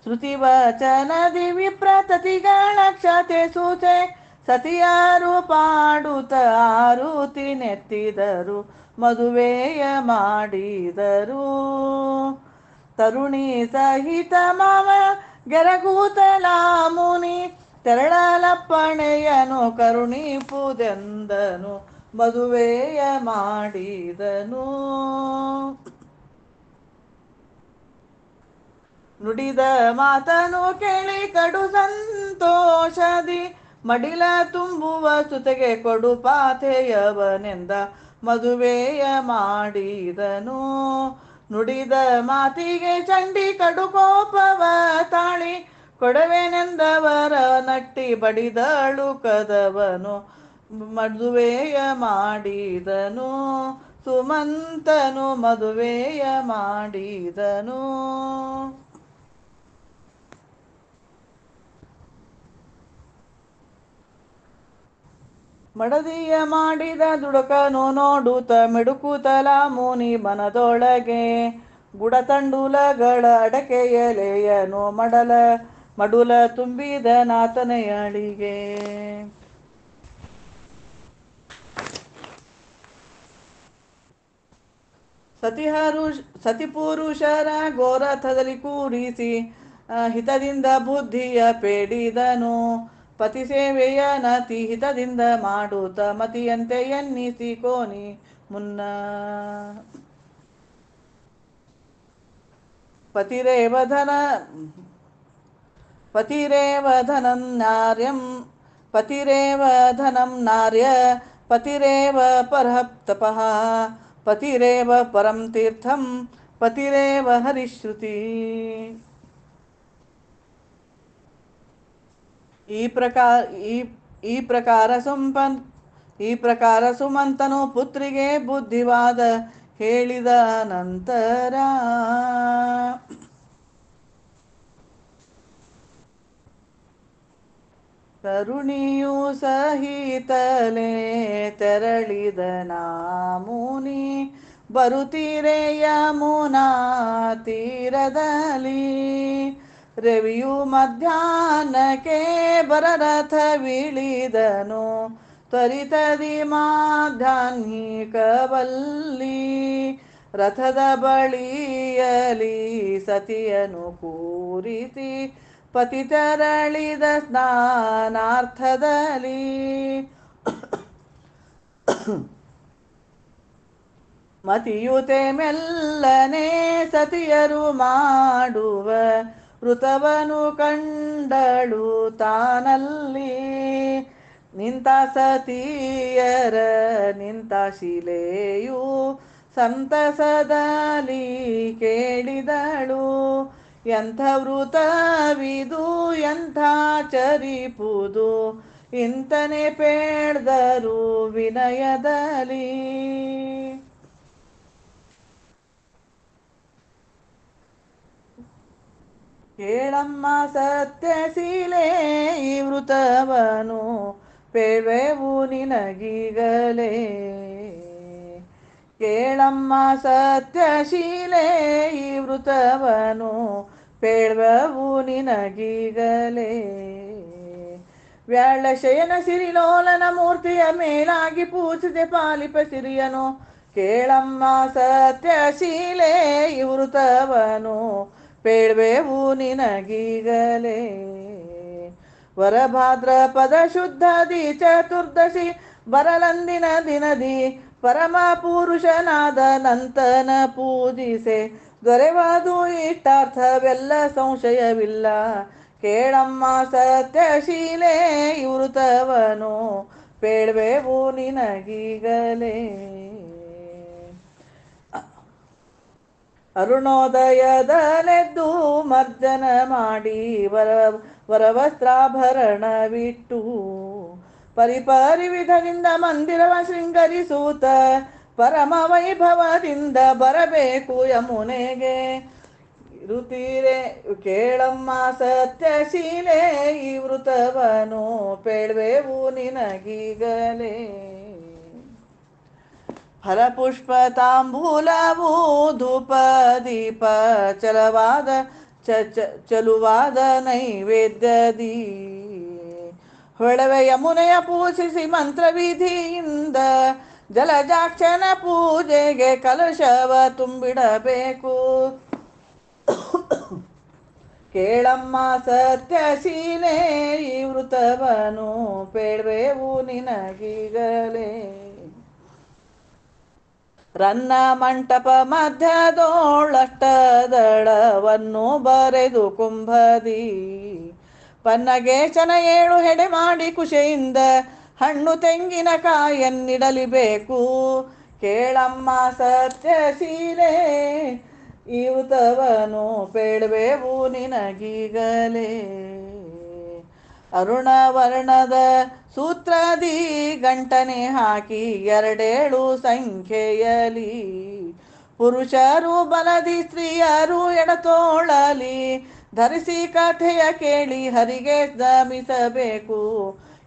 ಶ್ರುತಿವಚನದಿ ವಿಪ್ರತತಿಗಳ ಕ್ಷತೆ ಸೂಚೆ ಸತಿಯರು ಪಾಡುತ್ತ ಆರುತಿ ನೆತ್ತಿದರು ಮದುವೆಯ ಮಾಡಿದರು. ತರುಣಿ ಸಹಿತ ಮಾವ ಗೆರಗೂತಲ ಮುನಿ ತೆರಳಲಪ್ಪಣೆಯನು ಕರುಣಿಪುದೆಂದನು ಮದುವೆಯ ಮಾಡಿದನು. ನುಡಿದ ಮಾತನು ಕೇಳಿ ಕಡು ಸಂತೋಷದಿ ಮಡಿಲ ತುಂಬುವ ಸುತೆಗೆ ಕೊಡು ಪಾಥೆಯವನೆಂದ ಮದುವೆಯ ಮಾಡಿದನು. ನುಡಿದ ಮಾತಿಗೆ ಚಂಡಿ ಕಡು ಕೋಪವ ತಾಳಿ ಕೊಡವೆನೆಂದವರ ನಟ್ಟಿ ಬಡಿದಳು ಕದವನು ಮದುವೆಯ ಮಾಡಿದನು. ಸುಮಂತನು ಮದುವೆಯ ಮಾಡಿದನು. ಮಡದಿಯ ಮಾಡಿದ ದುಡುಕನು ನೋಡುತ್ತ ಮಿಡುಕುತಲ ಮುನಿ ಮನದೊಳಗೆ. ಗುಡತಂಡುಲಗಳ ಅಡಕೆ ಎಲೆಯನು ಮಡುಲ ತುಂಬಿದ ನಾತನೆಯಳಿಗೆ. ಸತಿಪುರುಷರ ಗೋರಥದಲ್ಲಿ ಕೂರಿಸಿ ಹಿತದಿಂದ ಬುದ್ಧಿಯ ಪೇಡಿದನು. ಪತಿ ಸೇವೆಯ ನತಿ ಹಿತದಿಂದ ಮಾಡುತ್ತ ಮತಿಯಂತೆ ಎನ್ನಿಸಿ ಕೋನಿ ಮುನ್ನ. ಪತಿರೇವ ಧನಂ ನಾರ್ಯ ಪತಿರೇವ ಪರಃ ತಪಃ. ಪತಿರೇವ ಪರಂ ತೀರ್ಥಂ ಪತಿರೇವ ಹರಿಶ್ರುತಿ. ಈ ಪ್ರಕಾರ ಈ ಈ ಪ್ರಕಾರ ಈ ಪ್ರಕಾರ ಸುಮಂತನು ಪುತ್ರಿಗೆ ಬುದ್ಧಿವಾದ ಹೇಳಿದ ನಂತರ ತರುಣಿಯು ಸಹಿತಲೇ ತೆರಳಿದ ಮುನಿ ಬರುತ್ತೀರೆ ಯಮುನಾ ತೀರದಲ್ಲಿ ರವಿಯು ಮಧ್ಯಾಹ್ನಕ್ಕೆ ಬರರಥವಿಳಿದನು ತ್ವರಿತದಿ ಮಾಧ್ಯಾಹ್ನಿಕವಲ್ಲಿ ರಥದ ಬಳಿಯಲಿ ಸತಿಯನು ಕೂರಿಸಿ ಪತಿ ತೆರಳಿದ ಸ್ನಾನಾರ್ಥದಲ್ಲಿ ಮತಿಯುತೆ ಮೆಲ್ಲನೆ ಸತಿಯರು ಮಾಡುವ ಋತವನು ಕಂಡಳು ತಾನಲ್ಲಿ ನಿಂತ ಸತಿಯರ ನಿಂತ ಶಿಲೆಯು ಸಂತಸದಲ್ಲಿ ಕೇಳಿದಳು ಎಂಥ ವೃತವಿದು ಎಂಥ ಚರಿಪುದು ಇಂತನೆ ಪೇಳ್ದರು ವಿನಯದಲ್ಲಿ ಕೇಳಮ್ಮ ಸತ್ಯಶೀಲೆ ಈ ವೃತವನು ಪೇಳ್ವೆವು ನಿನಗೀಗಲೇ ಕೇಳಮ್ಮ ಸತ್ಯಶೀಲೆ ಈ ವೃತವನು ಪೇಳ್ವೆವು ನಿನಗೀಗಲೇ ವ್ಯಾಳಶಯನ ಸಿರಿಲೋಲನ ಮೂರ್ತಿಯ ಮೇಲಾಗಿ ಪೂಜಿದೆ ಪಾಲಿಪ ಸಿರಿಯನು ಕೇಳಮ್ಮ ಸತ್ಯಶೀಲೆ ಈ ವೃತವನು ಪೇಳ್ವೆವು ನಿನಗೀಗಲೇ ವರಭಾದ್ರಪದ ಶುದ್ಧದಿ ಚತುರ್ದಶಿ ಬರಲಂದಿನ ದಿನದಿ ಪರಮ ಪುರುಷನಾದ ನಂತನ ಪೂಜಿಸೆ ದೊರೆವದು ಇಷ್ಟಾರ್ಥವೆಲ್ಲ ಸಂಶಯವಿಲ್ಲ ಕೇಳಮ್ಮ ಸತ್ಯಶೀಲೆ ವೃತವನು ಪೇಳ್ವೆವು ನಿನಗೀಗಲೇ ಅರುಣೋದಯದಲೆದ್ದು ಮರ್ಜನ ಮಾಡಿ ವರವಸ್ತ್ರಾಭರಣವಿಟ್ಟು ಪರಿಪರಿ ವಿಧದಿಂದ ಮಂದಿರವ ಶೃಂಗರಿಸೂತ ಪರಮ ವೈಭವದಿಂದ ಬರಬೇಕು ಯಮುನೆಗೆ ಇರುತ್ತೀರೆ ಕೇಳಮ್ಮ ಸತ್ಯಶೀಲೆ ಈ ವೃತವನು ಪೇಳ್ವೆವು ನಿನಗೀಗಲೇ ಫಲಪುಷ್ಪ ತಾಂಬೂಲವು ಧೂಪ ದೀಪ ಚಲುವಾದ ನೈವೇದ್ಯದಿ ಹೊಳವೆ ಯಮುನೆಯ ಪೂಜಿಸಿ ಮಂತ್ರವಿಧಿಯಿಂದ ಜಲಜಾಕ್ಷನ ಪೂಜೆಗೆ ಕಲಶವ ತುಂಬಿಡಬೇಕು ಕೇಳಮ್ಮ ಸತ್ಯಶೀಲೆ ಈ ವೃತವನು ಪೇಳ್ವೆವು ನಿನಗೀಗಲೇ ರನ್ನ ಮಂಟಪ ಮಧ್ಯದೋಳಷ್ಟದಳವನ್ನು ಬರೆದು ಕುಂಭದಿ ಪನ್ನಗೇಶನ 7 ಹೆಡೆ ಮಾಡಿ ಕುಶೆಯಿಂದ ಹಣ್ಣು ತೆಂಗಿನಕಾಯನ್ನಿಡಲಿಬೇಕು ಕೇಳಮ್ಮ ಸತ್ಯಶೀಲೆ ಈ ವೃತವನು ಪೇಳ್ವೆವು ನಿನಗೀಗಲೇ ಅರುಣವರ್ಣದ ಸೂತ್ರದಿ ಗಂಟನೆ ಹಾಕಿ 2 ಸಂಖ್ಯೆಯಲಿ ಪುರುಷರು ಬಲದಿ ಸ್ತ್ರೀಯರು ಎಡತೋಳಲಿ ಧರಿಸಿ ಕಥೆಯ ಕೇಳಿ ಹರಿಗೆ ಶ್ರಮಿಸಬೇಕು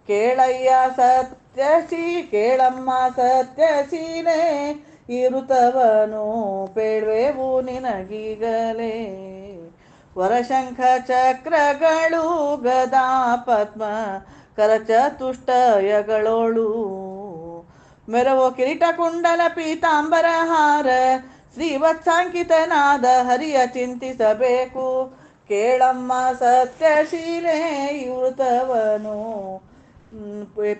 ಕೇಳಯ್ಯ ಕೇಳಮ್ಮ ಸತ್ಯಶೀಲೆ ಈ ಋತವನು ಪೇಳ್ವೆವು ನಿನಗೀಗಲೇ ವರಶಂಖ ಚಕ್ರಗಳು ಗದಾ ಪದ್ಮ ಕರಚತುಷ್ಟಯಗಳೋಳು ಮೆರವೋ ಕಿರೀಟ ಕುಂಡಲ ಪೀತಾಂಬರ ಹಾರ ಶ್ರೀವತ್ಸಾಂಕಿತನಾದ ಹರಿಯ ಚಿಂತಿಸಬೇಕು ಕೇಳಮ್ಮ ಸತ್ಯಶೀಲೆ ಈ ವೃತವನು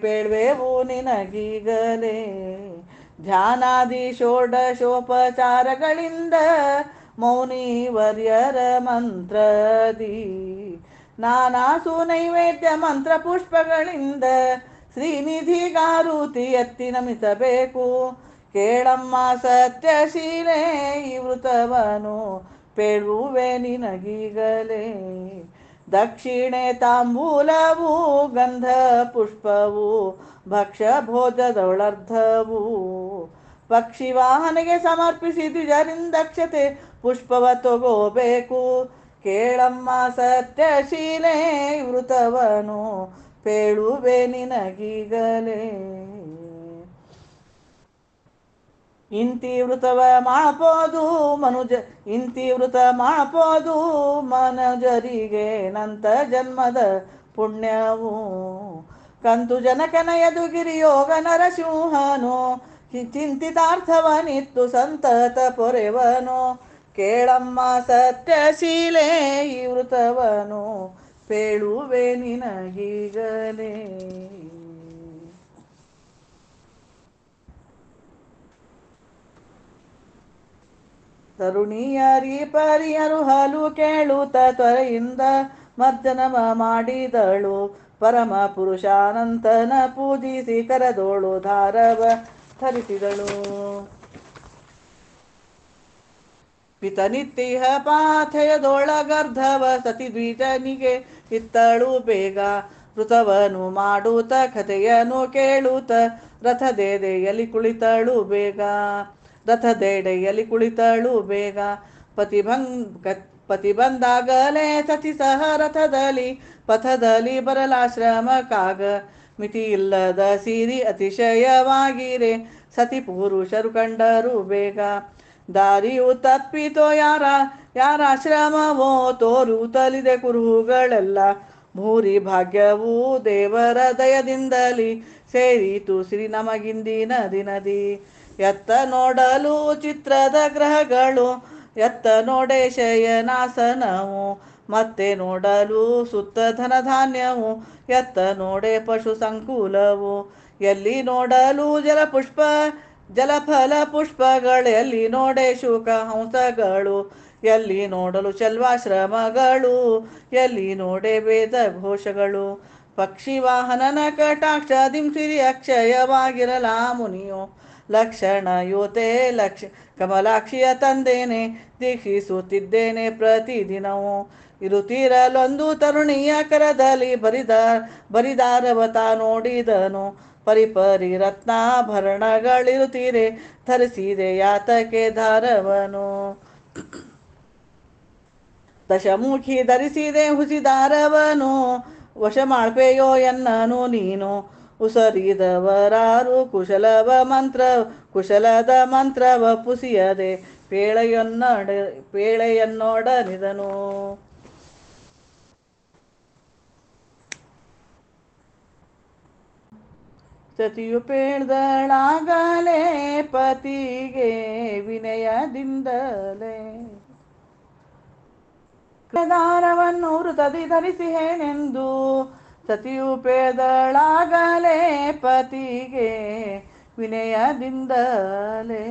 ಪೇಳ್ವೆವು ನಿನಗೀಗಲೇ ಧ್ಯಾನಾದಿ ಷೋಡಶೋಪಚಾರಗಳಿಂದ ಮೌನಿವರ್ಯರ ಮಂತ್ರದಿ ನಾನಾಸು ನೈವೇದ್ಯ ಮಂತ್ರ ಪುಷ್ಪಗಳಿಂದ ಶ್ರೀನಿಧಿಗಾರುತಿ ಎತ್ತಿ ನಮಿಸಬೇಕು ಕೇಳಮ್ಮ ಸತ್ಯಶೀಲೆ ಈ ವೃತವನು ಪೇಳುವೆ ನಿನಗೀಗಲೇ ದಕ್ಷಿಣೆ ತಾಂಬೂಲವು ಗಂಧ ಪುಷ್ಪವು ಭಕ್ಷ್ಯ ಭೋಜದೊಳರ್ಧವು ಪಕ್ಷಿ ವಾಹನೆಗೆ ಸಮರ್ಪಿಸಿ ದ್ವಿಜರಿಂದಕ್ಷತೆ ಪುಷ್ಪವ ತಗೋಬೇಕು. ಕೇಳಮ್ಮ ಸತ್ಯಶೀಲೆ ವೃತವನು ಪೇಳುವೆ ನಿನಗೀಗಲೇ. ಇಂತಿವೃತವ ಮಾಡಬಹುದು ಮನುಜರಿಗೆ ನಂತ ಜನ್ಮದ ಪುಣ್ಯವು. ಕಂತು ಜನಕನ ಯದುಗಿರಿ ಯೋಗ ನರಸಿಂಹನು ಚಿಂತಿತಾರ್ಥವನಿತ್ತು ಸಂತತ ಪೊರೆವನು. ಕೇಳಮ್ಮ ಸತ್ಯಶೀಲೆ ಈ ವೃತವನು ಪೇಳುವೆ ನಿನಗೀಗಲೇ. ತರುಣಿಯರಿ ಪರಿಯರು ಹಲು ಕೇಳುತ್ತ ತ್ವರೆಯಿಂದ ಮರ್ದನವ ಮಾಡಿದಳು. ಪರಮ ಪುರುಷಾನಂತನ ಪೂಜಿಸಿ ಕರದೋಳು ಧಾರವ ಧರಿಸಿದಳು. ಪಿತನಿತ್ತಿಹ ಪಾಥಯದೊಳಗರ್ಧವ ಸತಿ ದ್ವಿಜನಿಗೆ ಇತ್ತಳು ಬೇಗ. ಋತವನು ಮಾಡುತ್ತ ಕಥೆಯನ್ನು ಕೇಳುತ್ತ ರಥದೆಡೆಯಲ್ಲಿ ಕುಳಿತಳು ಬೇಗ. ಪತಿ ಬಂದಾಗಲೇ ಸತಿ ಸಹ ರಥದಲ್ಲಿ ಪಥದಲ್ಲಿ ಬರಲಾಶ್ರಮಕ್ಕಾಗ. ಮಿತಿಯಿಲ್ಲದ ಸಿರಿ ಅತಿಶಯವಾಗಿರೆ ಸತಿ ಪುರುಷರು ಕಂಡರು ಬೇಗ. ದಾರಿಯು ತಪ್ಪಿತೋ ಯಾರಾಶ್ರಮವೋ ತೋರುತ್ತಲಿದೆ ಕುರುಹುಗಳೆಲ್ಲ. ಭೂರಿ ಭಾಗ್ಯವು ದೇವರ ದಯದಿಂದಲಿ ಸೇರಿತು ಸಿರಿ ನಮಗಿಂದಿನ ದಿನದಿ. ಎತ್ತ ನೋಡಲು ಚಿತ್ರದ ಗ್ರಹಗಳು ಎತ್ತ ನೋಡೆ ಶಯನಾಸನವು. ಮತ್ತೆ ನೋಡಲು ಸುತ್ತ ಧನಧಾನ್ಯವು ಎತ್ತ ನೋಡೆ ಪಶು ಸಂಕುಲವು. ಎಲ್ಲಿ ನೋಡಲು ಜಲಫಲ ಪುಷ್ಪಗಳು ಎಲ್ಲಿ ನೋಡೆ ಶುಕ ಹಂಸಗಳು. ಎಲ್ಲಿ ನೋಡಲು ಶಲ್ವಾಶ್ರಮಗಳು ಎಲ್ಲಿ ನೋಡೆ ವೇದ ಘೋಷಗಳು. ಪಕ್ಷಿ ವಾಹನನ ಕಟಾಕ್ಷದಿಂ ಸಿರಿ ಅಕ್ಷಯವಾಗಿರಲಾ ಮುನಿಯೋ. ಲಕ್ಷಣ ಯೋತೆ ಕಮಲಾಕ್ಷಿಯ ತಂದೇನೆ ದೀಕ್ಷಿಸುತ್ತಿದ್ದೇನೆ ಪ್ರತಿದಿನವೂ. ಇರುತ್ತಿರಲೊಂದು ತರುಣಿಯ ಕರದಲ್ಲಿ ಬರಿದಾರವತ ನೋಡಿದನು. ಪರಿಪರಿ ರತ್ನಾಭರಣಗಳಿರುತ್ತೀರೆ ಧರಿಸಿದೆ ಯಾತಕೆ ಧಾರವನು. ದಶಮುಖಿ ಧರಿಸಿದೆ ಹುಸಿದಾರವನು ವಶ ಮಾಡ್ಪೆಯೋ ಎನ್ನನು ನೀನು. ಉಸರಿದವರಾರು ಕುಶಲದ ಮಂತ್ರವ ಪುಸಿಯದೆ ಪೇಳೆಯನ್ನೊಡನಿದನು. ಸತಿಯು ಪೇಳ್ದಳಾಗಲೇ ಪತಿಗೆ ವಿನಯದಿಂದಲೇ. ದಾರವನ್ನು ವೃತದಿ ಧರಿಸಿಹೇನೆಂದು ಸತಿಯು ಪೇಳ್ದಳಾಗಲೇ ಪತಿಗೆ ವಿನಯದಿಂದಲೇ.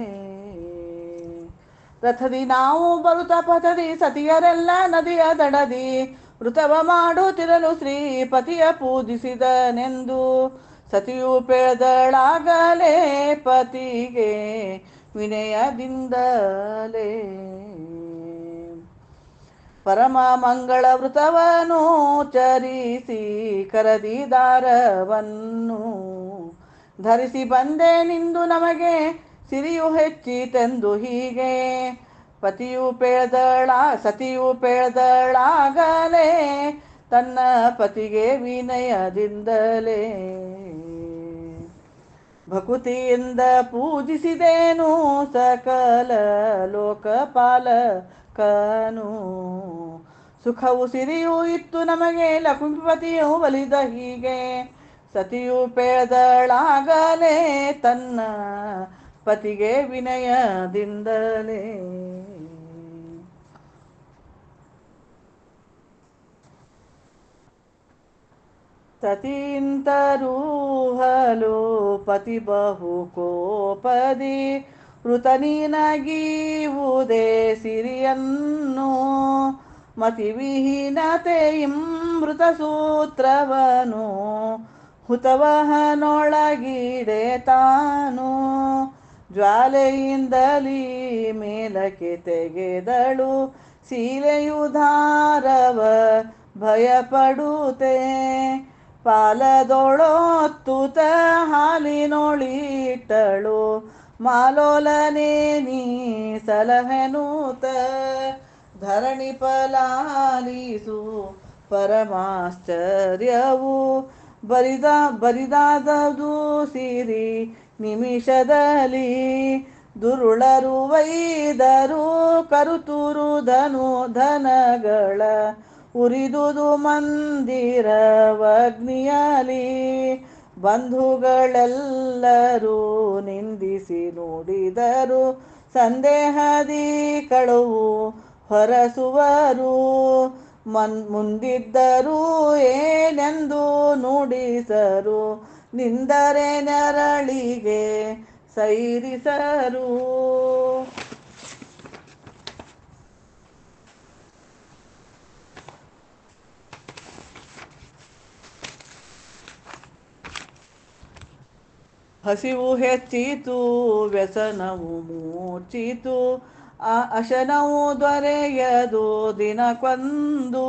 ರಥದಿ ನಾವು ಬರುತ್ತ ಪಥದಿ ಸತಿಯರೆಲ್ಲ ನದಿಯ ದಡದಿ ವೃತವ ಮಾಡುತ್ತಿರಲು ಶ್ರೀಪತಿಯ ಪೂಜಿಸಿದನೆಂದು. ಸತಿಯು ಪೇಳ್ದಳಾಗಲೇ ಪತಿಗೆ ವಿನಯದಿಂದಲೇ. ಪರಮ ಮಂಗಳ ವೃತವನು ಚರಿಸಿ ಕರದಿ ದಾರವನ್ನು ಧರಿಸಿ ಬಂದೆ ನಿಂದು ನಮಗೆ ಸಿರಿಯು ಹೆಚ್ಚಿತೆಂದು ಹೀಗೆ. ಸತಿಯು ಪೇಳ್ದಳಾಗಲೇ ತನ್ನ ಪತಿಗೆ ವಿನಯದಿಂದಲೇ. ಭಕುತಿಯಿಂದ ಪೂಜಿಸಿದೇನು ಸಕಲ ಲೋಕಪಾಲಕನು. ಸುಖವು ಸಿರಿಯೂ ಇತ್ತು ನಮಗೆ ಲಕ್ಷ್ಮೀಪತಿಯು ಒಲಿದ ಹೀಗೆ. ಸತಿಯು ಪೇಳ್ದಳಾಗಲೇ ತನ್ನ ಪತಿಗೆ ವಿನಯದಿಂದಲೇ. ಸತಿಂತರುಹಲು ಪತಿ ಬಹು ಕೋಪದಿ ವೃತನಿನಗೀವುದೇ ಸಿರಿಯನ್ನು. ಮತಿವಿಹೀನತೆಯಿಂ ಮೃತ ಸೂತ್ರವನು ಹುತವಹನೊಳಗಿಡೆ ತಾನು. ಜ್ವಾಲೆಯಿಂದಲೀ ಮೇಲಕ್ಕೆ ತೆಗೆದಳು ಸೀಲೆಯು ಧಾರವ ಭಯಪಡುತ್ತೆ. ಪಾಲದೊಳೊತ್ತುತ ಹಾಲಿನೊಳಿಟ್ಟಳು ಮಾಲೋಲನೆ ನೀ ಸಲಹೆನೂತ. ಧರಣಿ ಫಲಾಲಿಸು ಪರಮಾಶ್ಚರ್ಯವು ಬರಿದಾದದು ಸಿರಿ ನಿಮಿಷದಲ್ಲಿ. ದುರುಳರು ವೈದರು ಕರುತುರುದನು ಧನಗಳ ಉರಿದುದು ಮಂದಿರವಗ್ನಿಯಲಿ. ಬಂಧುಗಳೆಲ್ಲರೂ ನಿಂದಿಸಿ ನೋಡಿದರು ಸಂದೇಹದಿ ಕಳುವು ಹೊರಸುವರು. ಮುಂದಿದ್ದರೂ ಏನೆಂದು ನುಡಿಸರು ನಿಂದರೆ ನೆರಳಿಗೆ ಸೈರಿಸರು. ಹಸಿವು ಹೆಚ್ಚಿತು ವ್ಯಸನವು ಮೂರ್ಛಿತು ಅಶನವು ದೊರೆಯದು ದಿನಕ್ಕೊಂದು.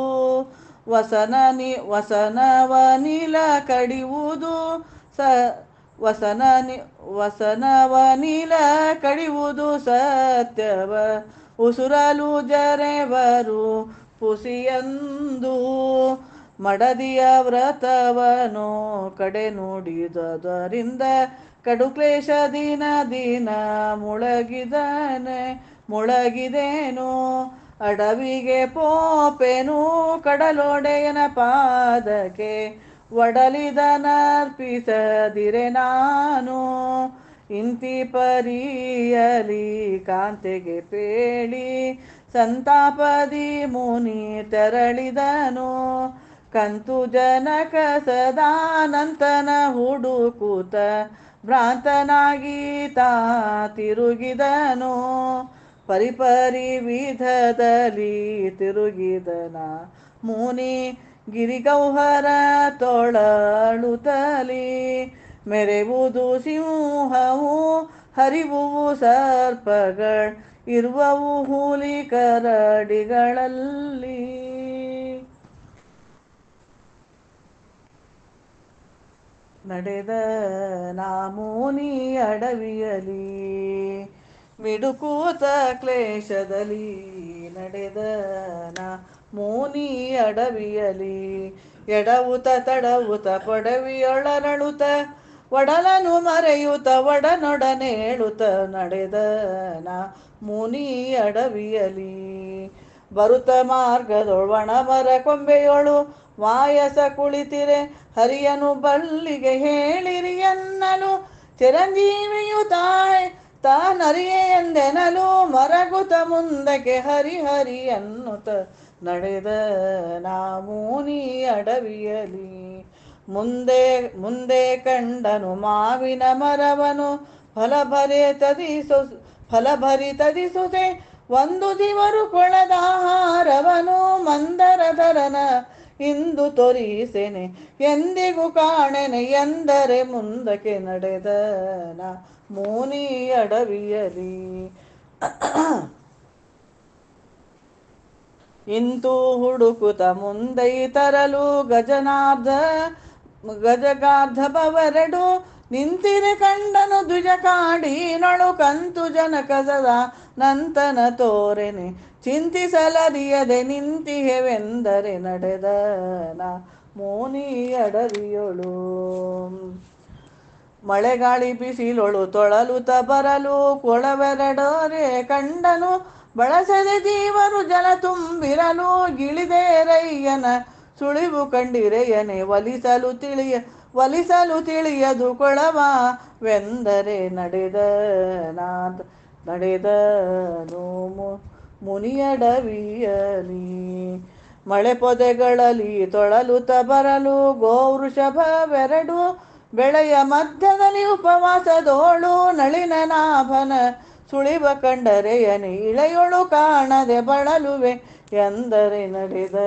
ವಸನವನಿಲ ಕಡಿಯುವುದು ವಸನವನಿಲ ಕಡಿಯುವುದು ಸತ್ಯವ ಉಸುರಲು ಜರೆವರು ಪುಸಿಯಂದು. ಮಡದಿಯ ವ್ರತವನು ಕಡೆ ನುಡಿದದರಿಂದ ಕಡುಕ್ಲೇಶ ದಿನ ದಿನ ಮುಳಗಿದೇನು. ಅಡವಿಗೆ ಪೋಪೆನು ಕಡಲೊಡೆಯನ ಪಾದಕ್ಕೆ ಒಡಲಿದನರ್ಪಿಸದಿರೆ ನಾನು. ಇಂತಿ ಪರಿಯಲಿ ಕಾಂತೆಗೆ ಪೇಳಿ ಸಂತಾಪದಿ ಮುನಿ ತೆರಳಿದನು. ಕಂತು ಜನಕ ಸದಾನಂತನ ಹುಡುಕುತ ಭ್ರಾಂತನಾಗಿ ತಾ ತಿರುಗಿದನು. ಪರಿಪರಿ ವಿಧದಲ್ಲಿ ತಿರುಗಿದನ ಮುನಿ ಗಿರಿಗೌಹರ ತೊಳಲುತ್ತಲಿ. ಮೆರೆವುದು ಸಿಂಹವು ಹರಿವುವು ಸರ್ಪಗಳು ಇರುವವು ಹುಲಿ ಕರಡಿಗಳಲ್ಲಿ. ನಡೆದ ನಾಮೂನಿ ಅಡವಿಯಲಿ ಮಿಡುಕೂತ ಕ್ಲೇಶದಲ್ಲಿ. ನಡೆದ ಮೂನಿ ಅಡವಿಯಲಿ ಎಡವುತ ತಡವುತ ಪೊಡವಿಯೊಳರಳುತ ಒಡಲನು ಮರೆಯುತ ಒಡನೊಡನೇಳುತ. ನಡೆದ ಮುನಿ ಅಡವಿಯಲಿ ಬರುತ ಮಾರ್ಗದೊಳವಣ ಮರ ಕೊಂಬೆಯೊಳು ವಾಯಸ ಕುಳಿತಿರೆ ಹರಿಯನು ಬಲ್ಲಿಗೆ ಹೇಳಿರಿ ಎನ್ನಲು. ಚಿರಂಜೀವಿಯು ತಾನರಿಯೇ ಎಂದೆನಲು ಮರಗುತ ಮುಂದಕ್ಕೆ ಹರಿ ಹರಿ ಎನ್ನುತ್ತ. ನಡೆದ ಮುನಿ ಅಡವಿಯಲಿ ಮುಂದೆ ಕಂಡನು ಮಾವಿನ ಮರವನು ಫಲಭರಿ ತದಿಸುತ್ತೆ. ಒಂದು ದಿವರು ಕೊಳದಾಹಾರವನು ಮಂದರಧರನ ಇಂದು ತೋರಿಸೆನೆ ಎಂದಿಗೂ ಕಾಣೆನೆ ಎಂದರೆ ಮುಂದಕ್ಕೆ. ನಡೆದ ಮುನಿ ಅಡವಿಯಲಿ ಇಂತು ಹುಡುಕುತ ಮುಂದೈ ತರಲು ಗಜಗಾರ್ಧಬವೆರಡು ನಿಂತಿರೆ ಕಂಡನು ದ್ವಿಜ ಕಾಡಿನೊಳು. ಕಂತು ಜನಕದ ನಂತನ ತೋರೆನೆ ಚಿಂತಿಸಲರಿಯದೆ ನಿಂತಿಹೆವೆಂದರೆ. ನಡೆದ ಮುನಿ ಅಡವಿಯೊಳು ಮಳೆಗಾಳಿ ಬಿಸಿಲೊಳು ತೊಳಲುತ ಬರಲು ಕೊಳವೆರಡರೆ ಕಂಡನು. ಬಳಸದೆ ಜೀವರು ಜಲ ತುಂಬಿರಲು ಗಿಳಿದೇರಯ್ಯನ ಸುಳಿವು ಕಂಡಿರೆಯನೆ ಒಲಿಸಲು ತಿಳಿಯದು ಕೊಳವವೆಂದರೆ. ನಡೆದನು ಮುನಿಯಡವಿಯಲಿ ಮಳೆ ಪೊದೆಗಳಲ್ಲಿ ತೊಳಲುತ ಬರಲು ಗೋವೃಷಭವೆರಡು ಬೆಳೆಯ ಮಧ್ಯದಲ್ಲಿ ಉಪವಾಸದೋಳು. ನಳಿನನಾಭನ ಸುಳಿವ ಕಂಡರೆಯನೆ ಇಳೆಯೊಳು ಕಾಣದೆ ಬಳಲುವೆ ಎಂದರೆ. ನಡೆದ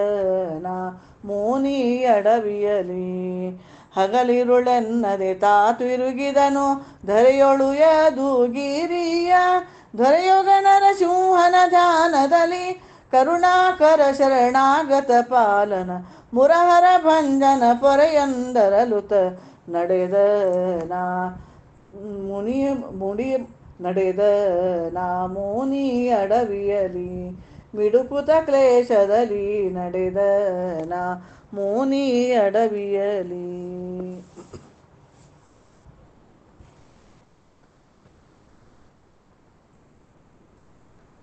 ಮುನಿ ಅಡವಿಯಲಿ ಹಗಲಿರುಳೆನ್ನದೆ ತಾತಿರುಗಿದನು ಧರೆಯೊಳು ಯದುಗಿರಿಯ. ದೊರೆಯುಗ ನರಸಿಂಹನ ಧ್ಯಾನದಲ್ಲಿ ಕರುಣಾಕರ ಶರಣಾಗತ ಪಾಲನ ಮುರಹರ ಭಂಜನ ಪೊರೆಯಂದರಲುತ ನಡೆದ ನಾ ಮುನಿ ಮುಡಿ ನಡೆದ ನಾ ಮುನಿ ಅಡವಿಯಲಿ ಮಿಡುಕುತ ಕ್ಲೇಶದಲ್ಲಿ ನಡೆದ ನಾ ಮುನಿ ಅಡವಿಯಲಿ.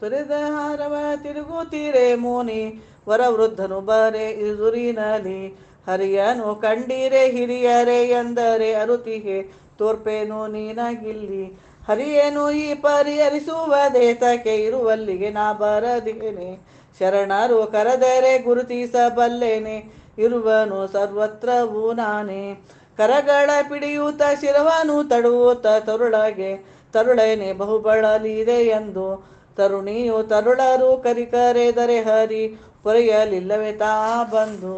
ತೊರೆದ ಹಾರವ ತಿರುಗುತ್ತೀರೆ ಮುನಿ ವರವೃದ್ಧನು ಬರೆ ಇದುರಿನಲಿ ಹರಿಯನು ಕಂಡೀರೆ ಹಿರಿಯರೆ ಎಂದರೆ ಅರುತಿಗೆ ತೋರ್ಪೇನು ನೀನಗಿಲ್ಲಿ ಹರಿಯೇನು ಈ ಪರಿಹರಿಸುವುದೇತಕ್ಕೆ ಇರುವಲ್ಲಿಗೆ ನಾ ಬರದೇನೆ ಶರಣರು ಕರೆದರೆ ಗುರುತಿಸಬಲ್ಲೇನೆ ಇರುವನು ಸರ್ವತ್ರವೂ ನಾನೇ ಕರಗಳ ಪಿಡಿಯೂತ ಶಿರವನು ತಡುವುತ ತರುಳೇನೆ ಬಹುಬಳಲಿದೆ ಎಂದು ತರುಣಿಯು ತರುಳರು ಕರೆದರೆ ಹರಿ ಪೊರೆಯಲಿಲ್ಲವೇ ತಾ ಬಂದು.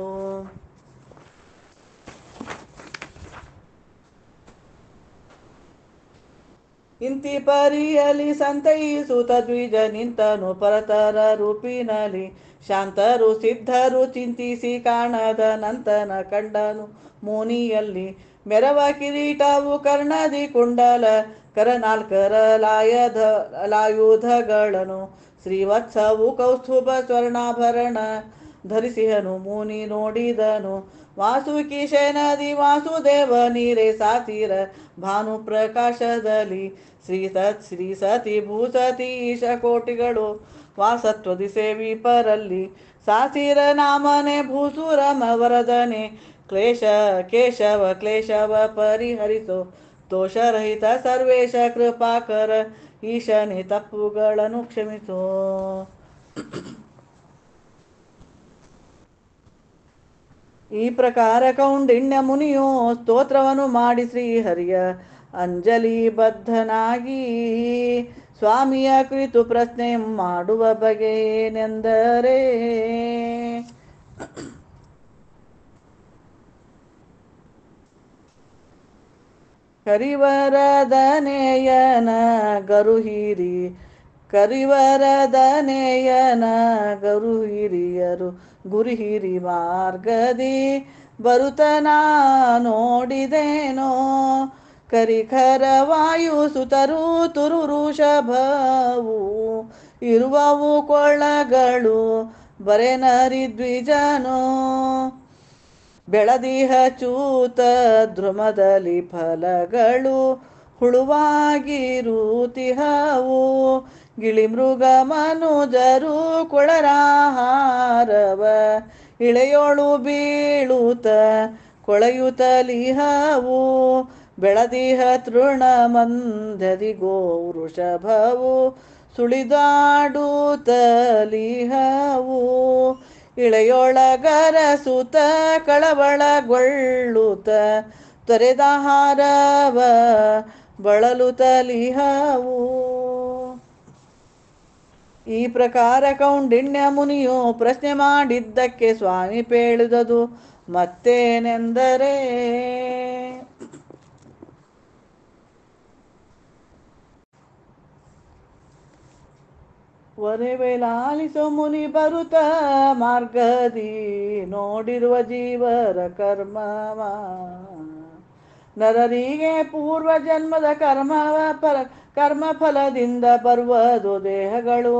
ಇಂತಿ ಪರಿಯಲಿ ಸಂತೈಸುತ್ತ ದ್ವಿಜ ನಿಂತನು ಪರತರ ರೂಪಿನಲಿ ಶಾಂತರು ಸಿದ್ಧರು ಚಿಂತಿಸಿ ಕಾಣದ ನಂತನ ಕಂಡನು ಮುನಿಯಲ್ಲಿ ಮೆರವ ಕಿರೀಟವು ಕರ್ಣದಿ ಕುಂಡಲ ಕರನಾಲ್ಕರ ಲಾಯುಧಗಳನ್ನು ಶ್ರೀವತ್ಸವು ಕೌಸ್ತುಭ ಸ್ವರ್ಣಾಭರಣ ಧರಿಸಿಹನು ಮುನಿ ನೋಡಿದನು ವಾಸುಕಿ ಶಯನದಿ ವಾಸುದೇವ ನೀರೆ ಸಾತಿರ ಭಾನು ಪ್ರಕಾಶದಲ್ಲಿ ಶ್ರೀ ಸತಿ ಭೂಸತಿ ಈಶ ಕೋಟಿಗಳು ವಾಸತ್ವದಿ ಸೇವಿಪರಲ್ಲಿ ಸಾಸಿರ ನಾಮನೆ ಭೂಸುರಮ ವರದನೆ ಕೇಶವ ಕ್ಲೇಶವ ಪರಿಹರಿಸೋ ದೋಷರಹಿತ ಸರ್ವೇಶ ಕೃಪಾಕರ ಈಶನೆ ತಪ್ಪುಗಳನ್ನು ಕ್ಷಮಿಸೋ. ಈ ಪ್ರಕಾರ ಕೌಂಡಿಣ್ಯ ಮುನಿಯು ಸ್ತೋತ್ರವನ್ನು ಮಾಡಿ ಶ್ರೀಹರಿಯ ಅಂಜಲಿ ಬದ್ಧನಾಗಿ ಸ್ವಾಮಿಯ ಕುರಿತು ಪ್ರಶ್ನೆ ಮಾಡುವ ಬಗೆ ಏನೆಂದರೆ ಕರಿವರದನೆಯನ ಗರು ಹಿರಿಯರು ಗುರಿ ಹಿರಿ ಮಾರ್ಗದಿ ಬರುತನ ನೋಡಿದೇನೋ ಕರಿಖರ ವಾಯು ಸುತರು ತುರು ಋಷಭವು ಇರುವವು ಕೊಳ್ಳಗಳು ಬರೆನರಿ ದ್ವಿಜನೋ ಬೆಳದಿಹ ಚೂತ ಧ್ರುಮದಲ್ಲಿ ಫಲಗಳು ಹುಳುವಾಗಿರುತಿಹವು ಗಿಳಿ ಮೃಗ ಮನುಜರು ಕೊಳರಾಹಾರವ ಇಳೆಯೋಳು ಬೀಳುತ್ತ ಕೊಳೆಯುತ್ತಲಿಹವು ಬೆಳದಿಹ ತೃಣ ಮಂದದಿ ಗೋ ವೃಷಭವು ಸುಳಿದಾಡುತ್ತಲಿಹವು ಇಳೆಯೊಳಗರ ಸುತ ಕಳವಳಗೊಳ್ಳುತ್ತ ತೊರೆದಹಾರವ ಬಳಲುತ್ತಲಿಹವು. ಈ ಪ್ರಕಾರ ಕೌಂಡಿಣ್ಯ ಮುನಿಯು ಪ್ರಶ್ನೆ ಮಾಡಿದ್ದಕ್ಕೆ ಸ್ವಾಮಿ ಪೇಳಿದುದು ಮತ್ತೇನೆಂದರೆ ವರೆವೆಲಾಲಿಸೋ ಮುನಿ ಬರುತ್ತ ಮಾರ್ಗದಿ ನೋಡಿರುವ ಜೀವರ ಕರ್ಮವ ನರರಿಗೆ ಪೂರ್ವ ಜನ್ಮದ ಕರ್ಮ ಫಲದಿಂದ ಬರುವುದು ದೇಹಗಳು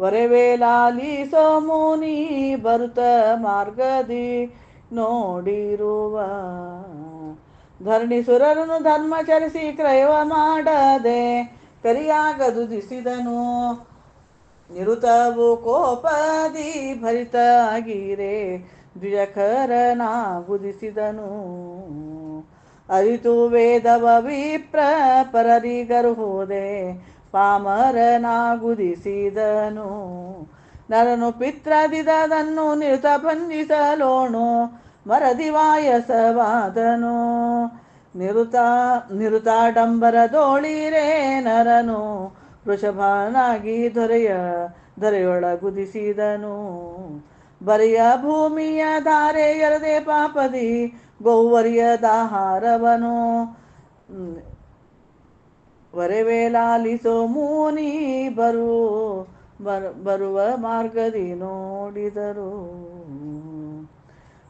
ವರೆವೇಲಾಲಿಸೋ ಮುನಿ ಬರುತ್ತ ಮಾರ್ಗದಿ ನೋಡಿರುವ ಧರಣಿಸುರರನ್ನು ಧರ್ಮಚರಿಸಿ ಕ್ರಯವ ಮಾಡದೆ ಕರಿಯಾಗದುದಿಸಿದನು ನಿರುತವು ಕೋಪದಿ ಭರಿತಾಗಿರೆ ದ್ವಿಜಕರನಾಗುದಿಸಿದನು ಅರಿತು ವೇದವ ವಿಪ್ರ ಪರರಿಗರುಹುದೆ ಪಾಮರನಾಗುದಿಸಿದನು ನರನು ಪಿತ್ರದಿದನ್ನು ನಿರುತ ಭಂಜಿಸಲೋಣು ಮರದಿ ವಾಯಸವಾದನು ನಿರುತಾಡಂಬರದೋಳಿರೆ ನರನು ವೃಷಭನಾಗಿ ದೊರೆಯೊಳಗುದಿಸಿದನು ಬರಿಯ ಭೂಮಿಯ ಧಾರೆ ಎರದೆ ಪಾಪದಿ ಗೌವರ್ಯದಾಹಾರವನು ವರೆವೇಲಾಲಿಸೋ ಮುನಿ ಬರುವ ಮಾರ್ಗದಿ ನೋಡಿದರು.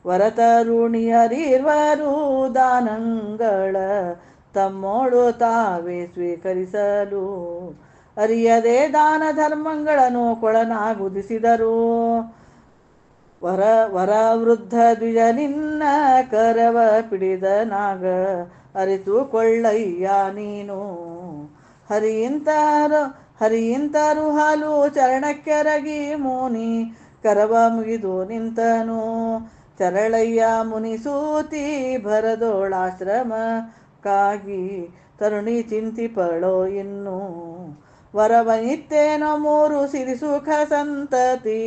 ವರತರುಣಿಯರಿರ್ವರು ದಾನಂಗಳ ತಮ್ಮೋಳು ತಾವೇ ಸ್ವೀಕರಿಸಲು ಅರಿಯದೆ ದಾನ ಧರ್ಮಗಳನ್ನು ಕೊಳನಾಗುದಿಸಿದರು. ವರ ವೃದ್ಧ ದ್ವಿಜ ನಿನ್ನ ಕರವ ಪಿಡಿದನಾಗ ಅರಿತುಕೊಳ್ಳಯ್ಯ ನೀನು. ಹರಿಯಿಂತರು ಹಾಲು ಚರಣಕ್ಕೆರಗಿ ಮುನಿ ಕರವ ಮುಗಿದು ನಿಂತನು. ಚರಳಯ್ಯ ಮುನಿಸೂತಿ ಭರದೋಳಾಶ್ರಮಕ್ಕಾಗಿ ತರುಣಿ ಚಿಂತಿಪಳೋ ಇನ್ನು. ವರವನಿತ್ತೇನೋ 3 ಸಿರಿ ಸುಖ ಸಂತತಿ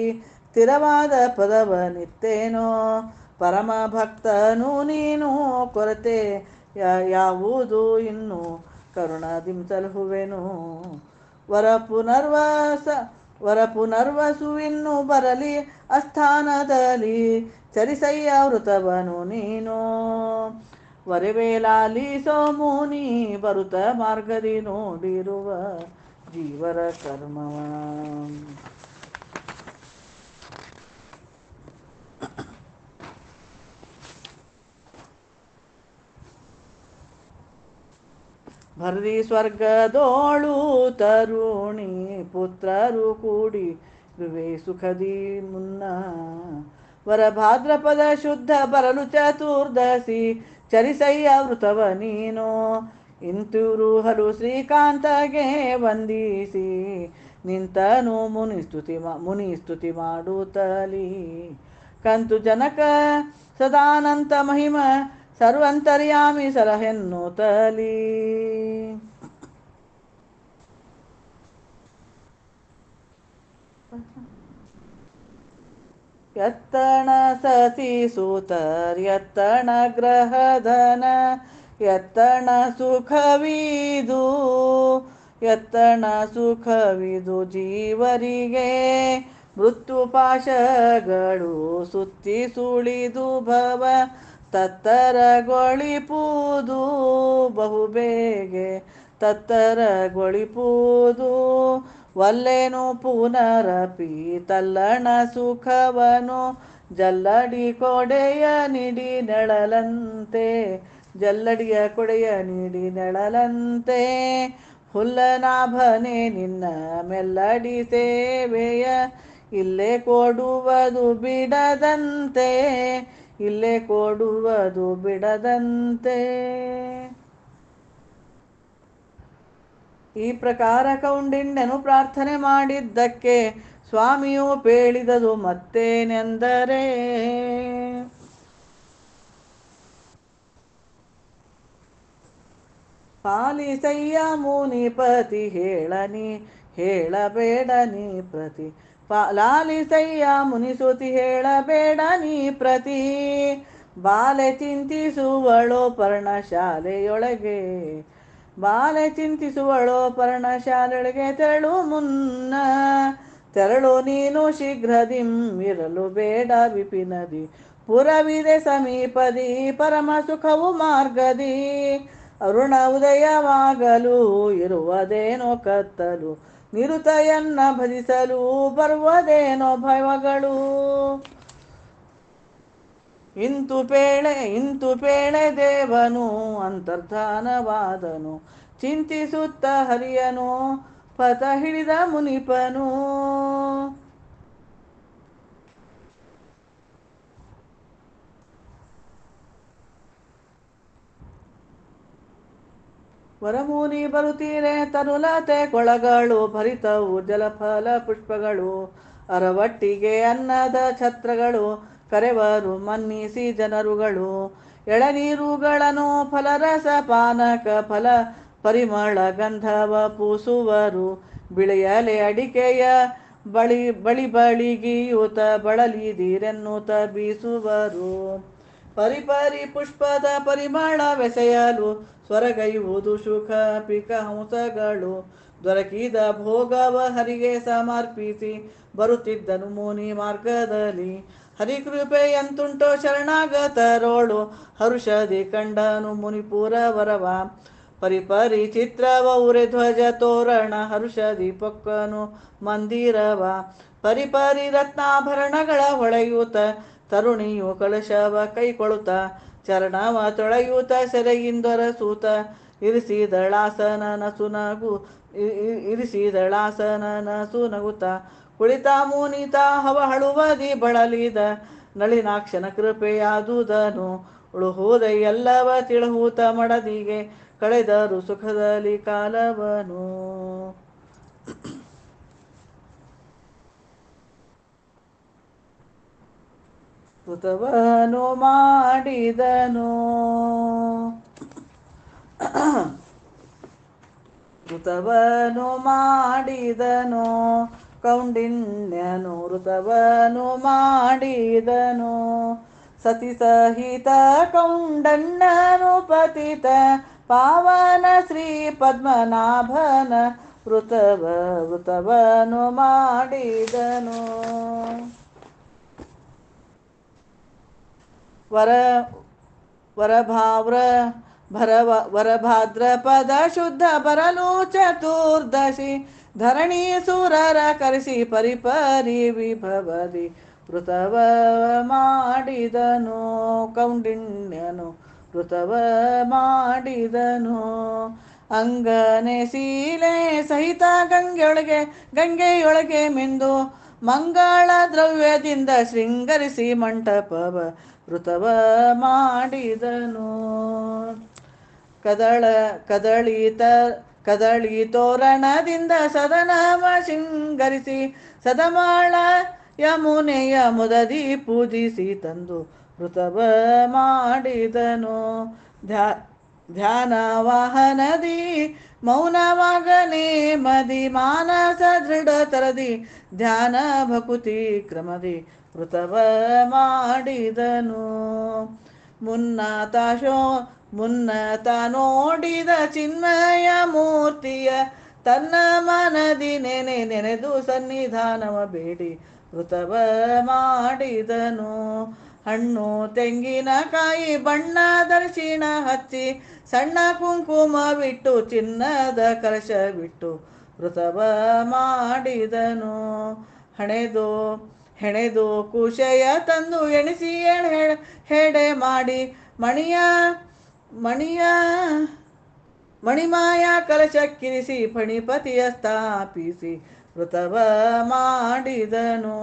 ಸ್ಥಿರವಾದ ಪದವನಿತ್ತೇನೋ. ಪರಮ ಭಕ್ತನು ನೀನು ಕೊರತೆ ಯಾವುದು ಇನ್ನು ಕರುಣದಿಂ ಸಲಹುವೆನು. ವರ ಪುನರ್ವಸು ಇನ್ನು ಬರಲಿ ಅಸ್ಥಾನದಲ್ಲಿ ಚರಿಸಯ್ಯ ವೃತವನು ನೀನು. ವರವೇಲಾಲಿಸೋ ಮುನಿ ಬರುತ ಮಾರ್ಗದಿ ನೋಡಿರುವ ಜೀವರ ಕರ್ಮವ. ಭರದಿ ಸ್ವರ್ಗದೋಳು ತರುಣಿ ಪುತ್ರರು ಕೂಡಿ ವಿವೇ ಸುಖದಿ ಮುನ್ನ. ವರ ಭಾದ್ರಪದ ಶುದ್ಧ ಬರಲು ಚತುರ್ದಶಿ ಚರಿಸಯ್ಯ ವೃತವ ನೀನು. ಇಂತೂರು ಹಲು ಶ್ರೀಕಾಂತಗೆ ವಂದಿಸಿ ನಿಂತನು ಮುನಿ ಸ್ತುತಿ ಮಾಡುತ್ತಲಿ. ಕಂತು ಜನಕ ಸದಾನಂತ ಮಹಿಮ ಸರ್ವಂತರ್ಯಾಮಿ ಸಲಹೆನ್ನುತ್ತಲಿ. ಎತ್ತಣ ಸತಿ ಸೂತರ್ ಎತ್ತಣ ಗ್ರಹಧನ ಎತ್ತಣ ಸುಖವಿದು ಜೀವರಿಗೆ ಮೃತ್ಯು ಪಾಶಗಳು ಸುತ್ತಿ ಸುಳಿದು ಭವ ತತ್ತರಗೊಳಿಪುದು ಬಹುಬೇಗೆ ತತ್ತರಗೊಳಿಪುದು. ವಲ್ಲೆನು ಪುನರಪಿ ತಲ್ಲಣ ಸುಖವನು ಜಲ್ಲಡಿ ಕೊಡೆಯ ನಿಡಿ ನೆಳಲಂತೆ ಜಲ್ಲಡಿಯ ಕೊಡೆಯ ನೀಡಿ ನೆಳಲಂತೆ. ಹುಲ್ಲನಾಭನೆ ನಿನ್ನ ಮೆಲ್ಲಡಿ ಸೇವೆಯ ಇಲ್ಲೇ ಕೊಡುವುದು ಬಿಡದಂತೆ ಇಲ್ಲೇ ಕೊಡುವುದು ಬಿಡದಂತೆ. ಈ ಪ್ರಕಾರ ಕೌಂಡಿಣ್ಯನು ಪ್ರಾರ್ಥನೆ ಮಾಡಿದ್ದಕ್ಕೆ ಸ್ವಾಮಿಯು ಪೇಳಿದದು ಮತ್ತೇನೆಂದರೆ. ಪಾಲಿಸಯ್ಯ ಮುನಿಪತಿ ಹೇಳಬೇಡ ನೀ ಪ್ರತಿ. ಲಾಲಿಸಯ್ಯ ಮುನಿಸುತಿ ಹೇಳಬೇಡ ನೀ ಪ್ರತಿ. ಬಾಲೆ ಚಿಂತಿಸುವಳೋ ಪರ್ಣಶಾಲೆಯೊಳಗೆ ತೆರಳು ಮುನ್ನ. ತೆರಳು ನೀನು ಶೀಘ್ರದಿಂ ಇರಲು ಬೇಡ ವಿಪಿನದಿ. ಪುರವಿದೆ ಸಮೀಪದಿ ಪರಮ ಸುಖವು ಮಾರ್ಗದಿ. ಅರುಣ ಉದಯವಾಗಲು ಇರುವುದೇನೋ ಕತ್ತಲು ನಿರುತಯನ್ನ ಭಜಿಸಲು ಬರುವುದೇನೋ ಭಯಗಳು. ಇಂತು ಪೇಳೆ ದೇವನು ಅಂತರ್ಧಾನವಾದನು ಚಿಂತಿಸುತ್ತ ಹರಿಯನು ಪಥ ಹಿಡಿದ ಮುನಿಪನು. ವರಮುನಿ ಬರುತ್ತೀರೆ ತನುಲತೆ ಕೊಳಗಳು ಭರಿತವು ಜಲಫಲ ಪುಷ್ಪಗಳು. ಅರವಟ್ಟಿಗೆ ಅನ್ನದ ಛತ್ರಗಳು ಕರೆವರು ಮನ್ನಿಸಿ ಜನರುಗಳು. ಎಳನೀರುಗಳನ್ನು ಫಲರಸ ಪಾನಕ ಫಲ ಪರಿಮಳ ಗಂಧವ ಪೂಸುವರು. ಬಿಳೆಯಲೆ ಅಡಿಕೆಯ ಬಳಿಗೀಯುತ ಬಳಲಿದಿರೆನ್ನುತ್ತ ಬೀಸುವರು. ಪರಿಪರಿ ಪುಷ್ಪದ ಪರಿಮಳವೆಸೆಯಲು ಸ್ವರಗೈಯುವುದು ಶುಕ ಪಿಕ ಹಂಸಗಳು. ದೊರಕಿದ ಭೋಗವ ಹರಿಗೆ ಸಮರ್ಪಿಸಿ ಬರುತ್ತಿದ್ದನು ಮುನಿ ಮಾರ್ಗದಲ್ಲಿ. ಹರಿಕೃಪೆ ಎಂತುಂಟೋ ಶರಣಾಗತರೋಳು ಹರುಷದಿ ಕಂಡನು ಮುನಿಪುರ ವರವ. ಪರಿಪರಿ ಚಿತ್ರವೌರೆ ಧ್ವಜ ತೋರಣ ಹರುಷದಿ ಪೊಕ್ಕನು ಮಂದಿರವ ಪರಿಪರಿ ರತ್ನಾಭರಣಗಳ ಹೊಳೆಯೂತ ತರುಣಿಯು ಕಳಶವ ಕೈಕೊಳುತ್ತ ಚರಣವ ತೊಳೆಯೂತ ಸೆರೆಯಿಂದೊರ ಸೂತ ಇರಿಸಿದಳಾಸನನ ಸುನಗು ಇರಿಸಿದಳಾಸನನ ಸುನಗುತ್ತ ಕುಳಿತ ಮುನಿತ ಹವಹಳುವದಿ ಬಳಲಿದ ನಳಿನಾಕ್ಷನ ಕೃಪೆಯಾದುದನು ಉಳುಹುದ ಎಲ್ಲವ ತಿಳಹೂತ ಮಡದಿಗೆ ಕಳೆದರು ಸುಖದಲ್ಲಿ ಕಾಲವನು. ಋತವನು ಮಾಡಿದನು ಋತವನು ಮಾಡಿದನು ಕೌಂಡಿನ್ಯನು ಋತವನು ಮಾಡಿದನು ಸತಿ ಸಹಿತ ಕೌಂಡಣ್ಣನು ಪತಿತ ಪಾವನ ಶ್ರೀ ಪದ್ಮನಾಭನ ಋತವನು ಮಾಡಿದನು. ವರಭಾದ್ರಪದ ಶುದ್ಧ ಬರಲು ಚತುರ್ದಶಿ ಧರಣಿ ಸುರರ ಕರೆಸಿ ಪರಿಪರಿ ವಿಭವದಿ ಋತವ ಮಾಡಿದನು ಕೌಂಡಿನ್ಯನು ಋತವ ಮಾಡಿದನು. ಅಂಗನೆ ಸೀಲೆ ಸಹಿತ ಗಂಗೆಯೊಳಗೆ ಮಿಂದು ಮಂಗಳ ದ್ರವ್ಯದಿಂದ ಶೃಂಗರಿಸಿ ಮಂಟಪವ ಋತವ ಮಾಡಿದನು. ಕದಳಿ ತೋರಣದಿಂದ ಸದನವ ಶೃಂಗರಿಸಿ ಸದಮಾಳ ಯಮುನೆಯ ಮುದದಿ ಪೂಜಿಸಿ ತಂದು ಋತವ ಮಾಡಿದನು. ಧ್ಯಾನ ವಾಹನದಿ ಮೌನವಾಗನೆ ಮದಿ ಮಾನಸ ದೃಢ ತರದಿ ಧ್ಯಾನ ಭಕುತಿ ಕ್ರಮದಿ ಋತವ ಮಾಡಿದನು. ಮುನ್ನತ ನೋಡಿದ ಚಿನ್ಮಯ ಮೂರ್ತಿಯ ತನ್ನ ಮನದಿ ನೆನೆದು ಸನ್ನಿಧಾನವ ಬೇಡಿ ಋತವ ಮಾಡಿದನು. ಹಣ್ಣು ತೆಂಗಿನಕಾಯಿ ಬಣ್ಣದರ್ಶಿಣ ಹಚ್ಚಿ ಸಣ್ಣ ಕುಂಕುಮವಿಟ್ಟು ಚಿನ್ನದ ಕಲಶವಿಟ್ಟು ಋತವ ಮಾಡಿದನು. ಹೆಣೆದು ಕುಶಯ ತಂದು ಎಣಿಸಿ ಹೆಡೆ ಮಾಡಿ ಮಣಿಮಾಯ ಕಲಶಕ್ಕಿರಿಸಿ ಫಣಿಪತಿಯ ಸ್ಥಾಪಿಸಿ ಋತವ ಮಾಡಿದನು.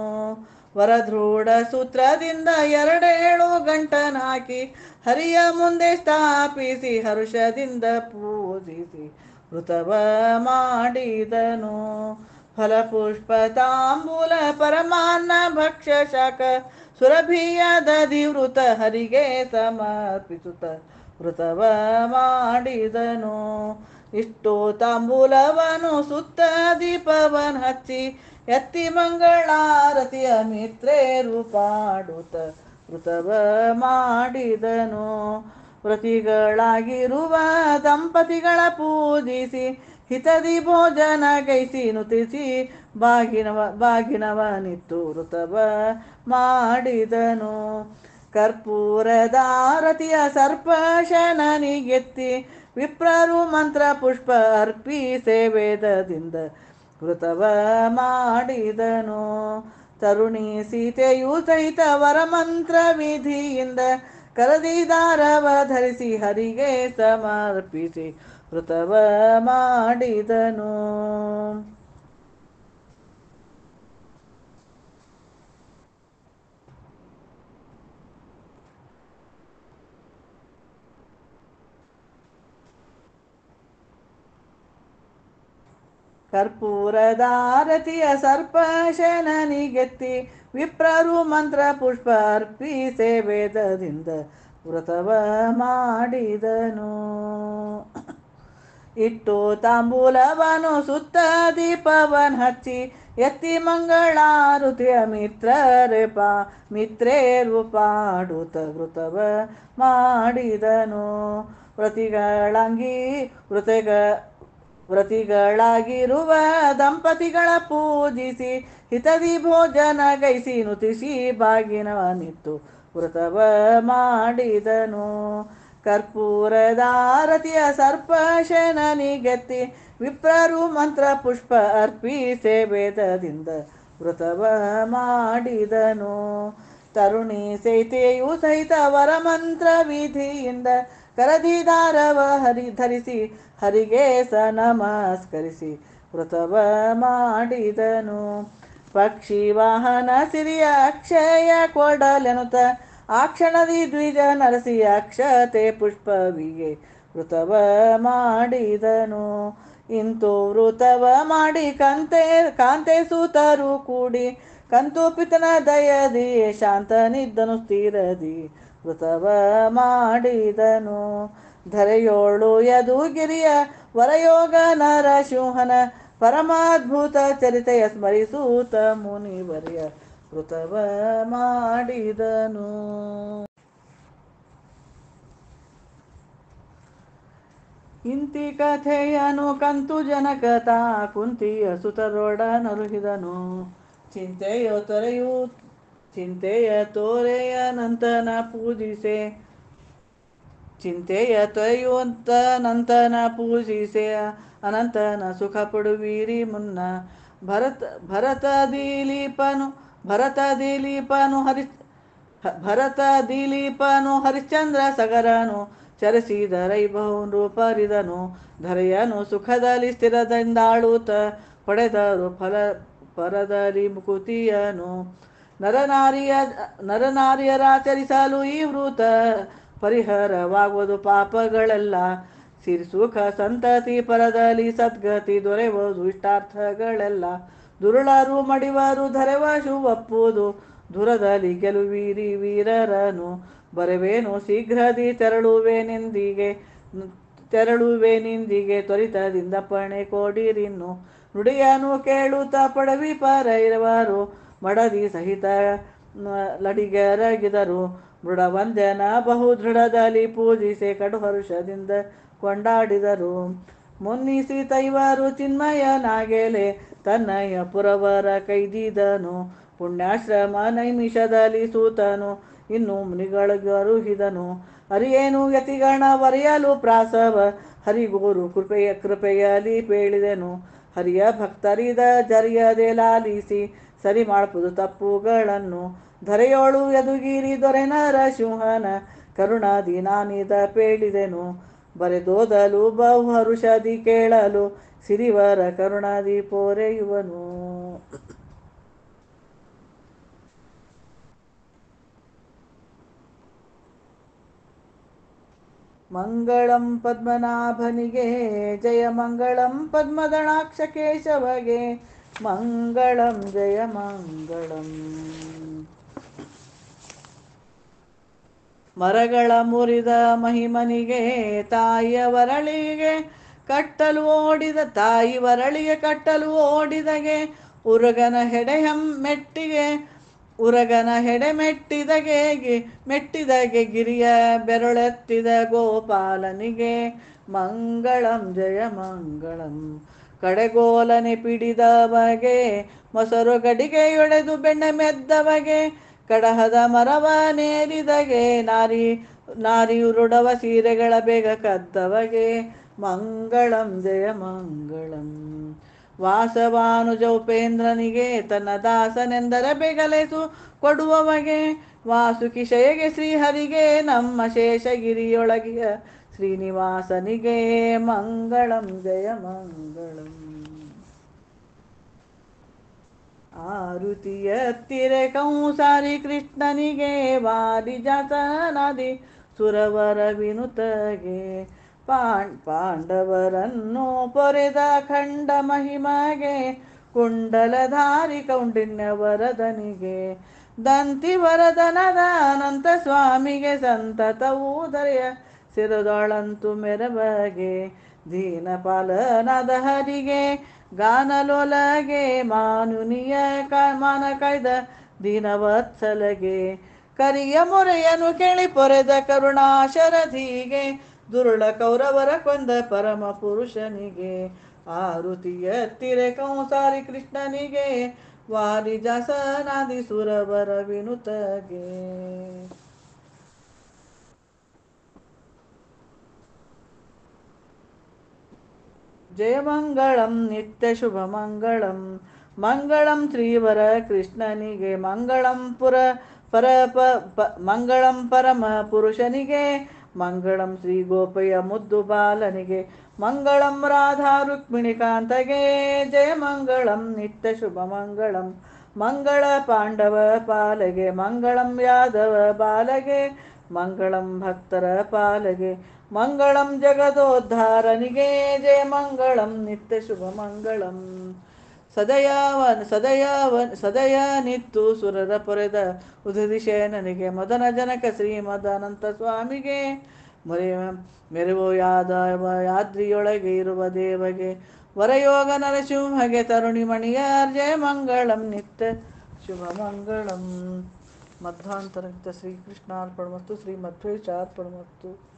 ವರದೃಢ ಸೂತ್ರದಿಂದ 2 ಗಂಟನ ಹಾಕಿ ಹರಿಯ ಮುಂದೆ ಸ್ಥಾಪಿಸಿ ಹರುಷದಿಂದ ಪೂಜಿಸಿ ಋತವ ಮಾಡಿದನು. ಫಲಪುಷ್ಪ ತಾಂಬೂಲ ಪರಮಾನ್ನ ಭಕ್ಷ್ಯ ಶಾಖ ಸುರಭಿಯ ದಧಿವೃತ ಹರಿಗೆ ಸಮರ್ಪಿಸುತ್ತ ಋತವ ಮಾಡಿದನು. ಇಷ್ಟು ತಾಂಬೂಲವನು ಸುತ್ತ ದೀಪವನ್ ಹಚ್ಚಿ ಎತ್ತಿ ಮಂಗಳಾರತಿಯ ಮಿತ್ರೇರು ಪಾಡುತ್ತ ಋತವ ಮಾಡಿದನು. ವ್ರತಿಗಳಾಗಿರುವ ದಂಪತಿಗಳ ಪೂಜಿಸಿ ಹಿತದಿ ಭೋಜನ ಗೈಸಿ ನುತಿಸಿ ಬಾಗಿನವನಿತ್ತು ಋತವ ಮಾಡಿದನು. ಕರ್ಪೂರದಾರತಿಯ ಸರ್ಪಶನನಿಗೆತ್ತಿ ವಿಪ್ರರು ಮಂತ್ರ ಪುಷ್ಪ ಅರ್ಪಿಸೆ ವೇದದಿಂದ ಋತವ ಮಾಡಿದನು. ತರುಣಿ ಸೀತೆಯು ಸಹಿತ ವರಮಂತ್ರ ವಿಧಿಯಿಂದ ಕರದಿದಾರವ ಧರಿಸಿ ಹರಿಗೆ ಸಮರ್ಪಿಸಿ ಋತವ ಮಾಡಿದನು. ಕರ್ಪೂರದಾರತಿಯ ಸರ್ಪಶನನಿಗೆತ್ತಿ ವಿಪ್ರರು ಮಂತ್ರ ಪುಷ್ಪ ಅರ್ಪಿಸೆ ವೇದದಿಂದ ವ್ರತವ ಮಾಡಿದನು. ಇಟ್ಟು ತಾಂಬೂಲವನು ಸುತ್ತ ದೀಪವನ್ ಹಚ್ಚಿ ಎತ್ತಿ ಮಂಗಳಾರುತಿಯ ಮಿತ್ರೇರು ಪಾಡುತ್ತ ವೃತವ ಮಾಡಿದನು. ವ್ರತಿಗಳಾಗಿರುವ ದಂಪತಿಗಳ ಪೂಜಿಸಿ ಹಿತದಿ ಭೋಜನ ಗೈಸಿ ನುತಿಸಿ ಬಾಗಿನವನಿತ್ತು ವೃತವ ಮಾಡಿದನು. ಕರ್ಪೂರದಾರತಿಯ ಸರ್ಪಶೇನನಿಗೆತ್ತಿ ವಿಪ್ರರು ಮಂತ್ರ ಪುಷ್ಪ ಅರ್ಪಿಸೆ ವೇದದಿಂದ ವೃತವ ಮಾಡಿದನು. ತರುಣಿ ಸೈತೆಯು ಸಹಿತ ವರ ಮಂತ್ರ ವಿಧಿಯಿಂದ ಕರದಿದಾರವ ಧರಿಸಿ ಹರಿಗೆ ನಮಸ್ಕರಿಸಿ ವೃತವ ಮಾಡಿದನು. ಪಕ್ಷಿ ವಾಹನ ಸಿರಿಯ ಅಕ್ಷಯ ಕೊಡಲೆನುತ ಆ ಕ್ಷಣದಿ ದ್ವಿಜ ನರಸಿ ಅಕ್ಷತೆ ಪುಷ್ಪವಿಗೆ ವೃತವ ಮಾಡಿದನು. ಇಂತು ವೃತವ ಮಾಡಿ ಕಾಂತೆ ಸೂತರು ಕೂಡಿ ಕಂತು ಪಿತನ ದಯದಿ ಶಾಂತನಿದ್ದನು ಸ್ಥಿರದಿ ವೃತವ ಮಾಡಿದನು. ಧರೆಯೋಳು ಯದುಗಿರಿಯ ವರಯೋಗ ನರಸಿಂಹನ ಪರಮಾದ್ಭುತ ಚರಿತೆಯ ಸ್ಮರಿಸೂತ ಮುನಿವರ್ಯ ವೃತವ ಮಾಡಿದನು. ಇಂತಿ ಕಥೆಯನು ಕಂತು ಜನಕತಾ ಕುಂತಿಯ ಸುತರೊಡನರುಹಿದನು. ಚಿಂತೆಯ ತೋರೆಯನಂತನ ಪೂಜಿಸೆ ಅನಂತನ ಸುಖ ಪಡುವಿರಿ ಮುನ್ನ. ಭರತ ದಿಲೀಪನು ಹರಿಶ್ಚಂದ್ರ ಸಗರನು ಚರಿಸಿದ ರೈಬಹು ಪರಿದನು. ಧರೆಯನು ಸುಖದಲ್ಲಿ ಸ್ಥಿರದಿಂದಾಳುತ್ತ ಪಡೆದರು ಪರದಲ್ಲಿ ಮುಕುತಿಯನು. ನರನಾರಿಯರಾಚರಿಸಲು ಈ ವೃತ ಪರಿಹಾರವಾಗುವುದು ಪಾಪಗಳೆಲ್ಲ. ಸಿರಿಸುಖ ಸಂತತಿ ಪರದಲ್ಲಿ ಸದ್ಗತಿ ದೊರೆಯುವುದು ಇಷ್ಟಾರ್ಥಗಳೆಲ್ಲ. ದುರುಳರು ಮಡಿವರು ಧರೆವಶು ಒಪ್ಪುವುದು ದೂರದಲ್ಲಿ ಗೆಲುವಿರಿ ವೀರರನು. ಬರವೇನು ಶೀಘ್ರದಿ ತೆರಳುವೆ ತ್ವರಿತದಿಂದ ಪಣೆ ಕೊಡಿರಿನ್ನು. ನುಡಿಯನು ಕೇಳುತ್ತ ಪಡವಿ ಪರೈರವರು ಮಡದಿ ಸಹಿತ ಲಡಿಗೆರಗಿದರು. ಮೃಡವಂದ್ಯನ ಬಹುದೃಢದಲ್ಲಿ ಪೂಜಿಸೆ ಕಡು ಹರುಷದಿಂದ ಕೊಂಡಾಡಿದರು. ಮುನ್ನಿಸಿ ತೈವರು ಚಿನ್ಮಯನಾಗೆಲೆ ತನ್ನಯ ಪುರವರ ಕೈದಿದನು. ಪುಣ್ಯಾಶ್ರಮ ನೈಮಿಷದಲ್ಲಿ ಸೂತನು ಇನ್ನು ಮುನಿಗಳಿಗರುಹಿದನು. ಅರಿಯೇನು ಯತಿಗಣ ವರೆಯಲು ಪ್ರಾಸವ ಹರಿಗೋರು ಕೃಪೆಯಲಿ ಪೇಳಿದೆನು. ಹರಿಯ ಭಕ್ತರಿದ ಜರಿಯದೆ ಲಾಲಿಸಿ ಸರಿ ಮಾಡ್ಪುದು ತಪ್ಪುಗಳನ್ನು. ಧರೆಯೋಳು ಯದುಗಿರಿ ದೊರೆ ನರಸಿಂಹನ ಕರುಣಾದಿ ನಾನಿದ ಪೇಳಿದೆನು. ಬರೆದೋದಲು ಬಹು ಹರುಷದಿ ಕೇಳಲು ಸಿರಿವರ ಕರುಣಾದಿ ಪೋರೆಯುವನು. ಮಂಗಳಂ ಪದ್ಮನಾಭನಿಗೆ ಜಯ ಮಂಗಳಂ ಪದ್ಮದಳಾಕ್ಷ ಕೇಶವಗೆ ಮಂಗಳಂ ಜಯ ಮಂಗಳಂ. ಮರಗಳ ಮುರಿದ ಮಹಿಮನಿಗೆ ತಾಯಿ ವರಳಿಗೆ ಕಟ್ಟಲು ಓಡಿದಗೆ ಉರಗನ ಹೆಡೆ ಮೆಟ್ಟಿದಗೆ ಗಿರಿಯ ಬೆರಳೆತ್ತಿದ ಗೋಪಾಲನಿಗೆ ಮಂಗಳಂ ಜಯ ಮಂಗಳಂ. ಕಡೆಗೋಲನೆ ಪಿಡಿದವಗೆ ಮೊಸರು ಗಡಿಗೆಯೊಡೆದು ಬೆಣ್ಣೆ ಮೆದ್ದವಗೆ ಕಡಹದ ಮರವ ನೇರಿದಗೆ ನಾರಿಯುರುಡವ ಸೀರೆಗಳ ಬೇಗ ಕದ್ದವಗೆ ಮಂಗಳಂ ಜಯ ಮಂಗಳಂ. ವಾಸವಾನುಜೌಪೇಂದ್ರನಿಗೆ ತನ್ನ ದಾಸನೆಂದರೆ ಬೆಗಲೆಸು ಕೊಡುವವಗೆ ವಾಸುಕಿಶಯಗೆ ಶ್ರೀಹರಿಗೆ ನಮ್ಮ ಶೇಷಗಿರಿಯೊಳಗಿಯ ಶ್ರೀನಿವಾಸನಿಗೆ ಮಂಗಳಂ ಜಯ ಮಂಗಳಂ. ಆರುತಿಯತ್ತಿರೆ ಕಂಸಾರಿ ಕೃಷ್ಣನಿಗೆ ವಾರಿಜಾತನಾದಿ ಸುರವರ ವಿನುತಗೆ ಪಾಂಡವರನ್ನು ಪೊರೆದ ಖಂಡ ಮಹಿಮಗೆ ಕುಂಡಲಧಾರಿ ಕೌಂಡಿನ್ಯವರದನಿಗೆ ದಂತಿ ವರದನದ ಅನಂತ ಸ್ವಾಮಿಗೆ ಸಂತತವೂ ಧರೆಯ ಸಿರದೊಳಂತು ಮೆರವಗೆ ದೀನಪಾಲನಾದ ಹರಿಗೆ ಗಾನಲೋಲಗೆ ಮಾನುನಿಯ ಮಾನ ಕಾಯ್ದ ದೀನವತ್ಸಲಗೆ ಕರಿಯ ಮೊರೆಯನು ಕೇಳಿ ಪೊರೆದ ಕರುಣಾಶರಧಿಗೆ ದುರುಳ ಕೌರವರ ಕೊಂದ ಪರಮ ಪುರುಷನಿಗೆ ಆರುತಿಯತ್ತಿರೆ ಕಂಸಾರಿ ಕೃಷ್ಣನಿಗೆ ವಾರಿಜಾಸನಾದಿ ಸುರವರ ವಿನುತಗೆ. ಜಯ ಮಂಗಳಂ ನಿತ್ಯ ಶುಭ ಮಂಗಳಂ. ಮಂಗಳಂ ಶ್ರೀವರ ಕೃಷ್ಣನಿಗೆ ಮಂಗಳಂ ಮಂಗಳಂ ಪರಮ ಪುರುಷನಿಗೆ ಮಂಗಳಂ ಶ್ರೀ ಗೋಪಯ್ಯ ಮುದ್ದು ಬಾಲನಿಗೆ ಮಂಗಳಂ ರಾಧಾ ರುಕ್ಮಿಣಿ ಕಾಂತಗೆ ಜಯ ಮಂಗಳಂ ನಿತ್ಯ ಶುಭ ಮಂಗಳಂ. ಮಂಗಳ ಪಾಂಡವ ಪಾಲಗೆ ಮಂಗಳಂ ಯಾದವ ಬಾಲಗೆ ಮಂಗಳಂ ಭಕ್ತರ ಪಾಲಗೆ ಮಂಗಳಂ ಜಗದೋದ್ಧಾರನಿಗೆ ಜಯ ಮಂಗಳಂ ನಿತ್ಯ ಶುಭ ಮಂಗಳಂ. ಸದಯ ನಿತ್ತು ಸುರರ ಪೊರೆದ ಉದದಿಶೇನನಿಗೆ ಮದನ ಜನಕ ಶ್ರೀಮದಾನಂತ ಸ್ವಾಮಿಗೆ ಮೆರವೋ ಯಾದ್ರಿಯೊಳಗೆ ಇರುವ ದೇವಗೆ ವರಯೋಗ ನರಸಿಂಹಗೆ ತರುಣಿಮಣಿಯ ಜಯ ಮಂಗಳಂ ನಿತ್ಯ ಶುಭ ಮಂಗಳಂ. ಮಧ್ವಾಂತರಹಿತ ಶ್ರೀಕೃಷ್ಣಾರ್ಪಣಮಸ್ತು. ಶ್ರೀ ಮಧ್ವೇಶಾರ್ಪಣಮಸ್ತು.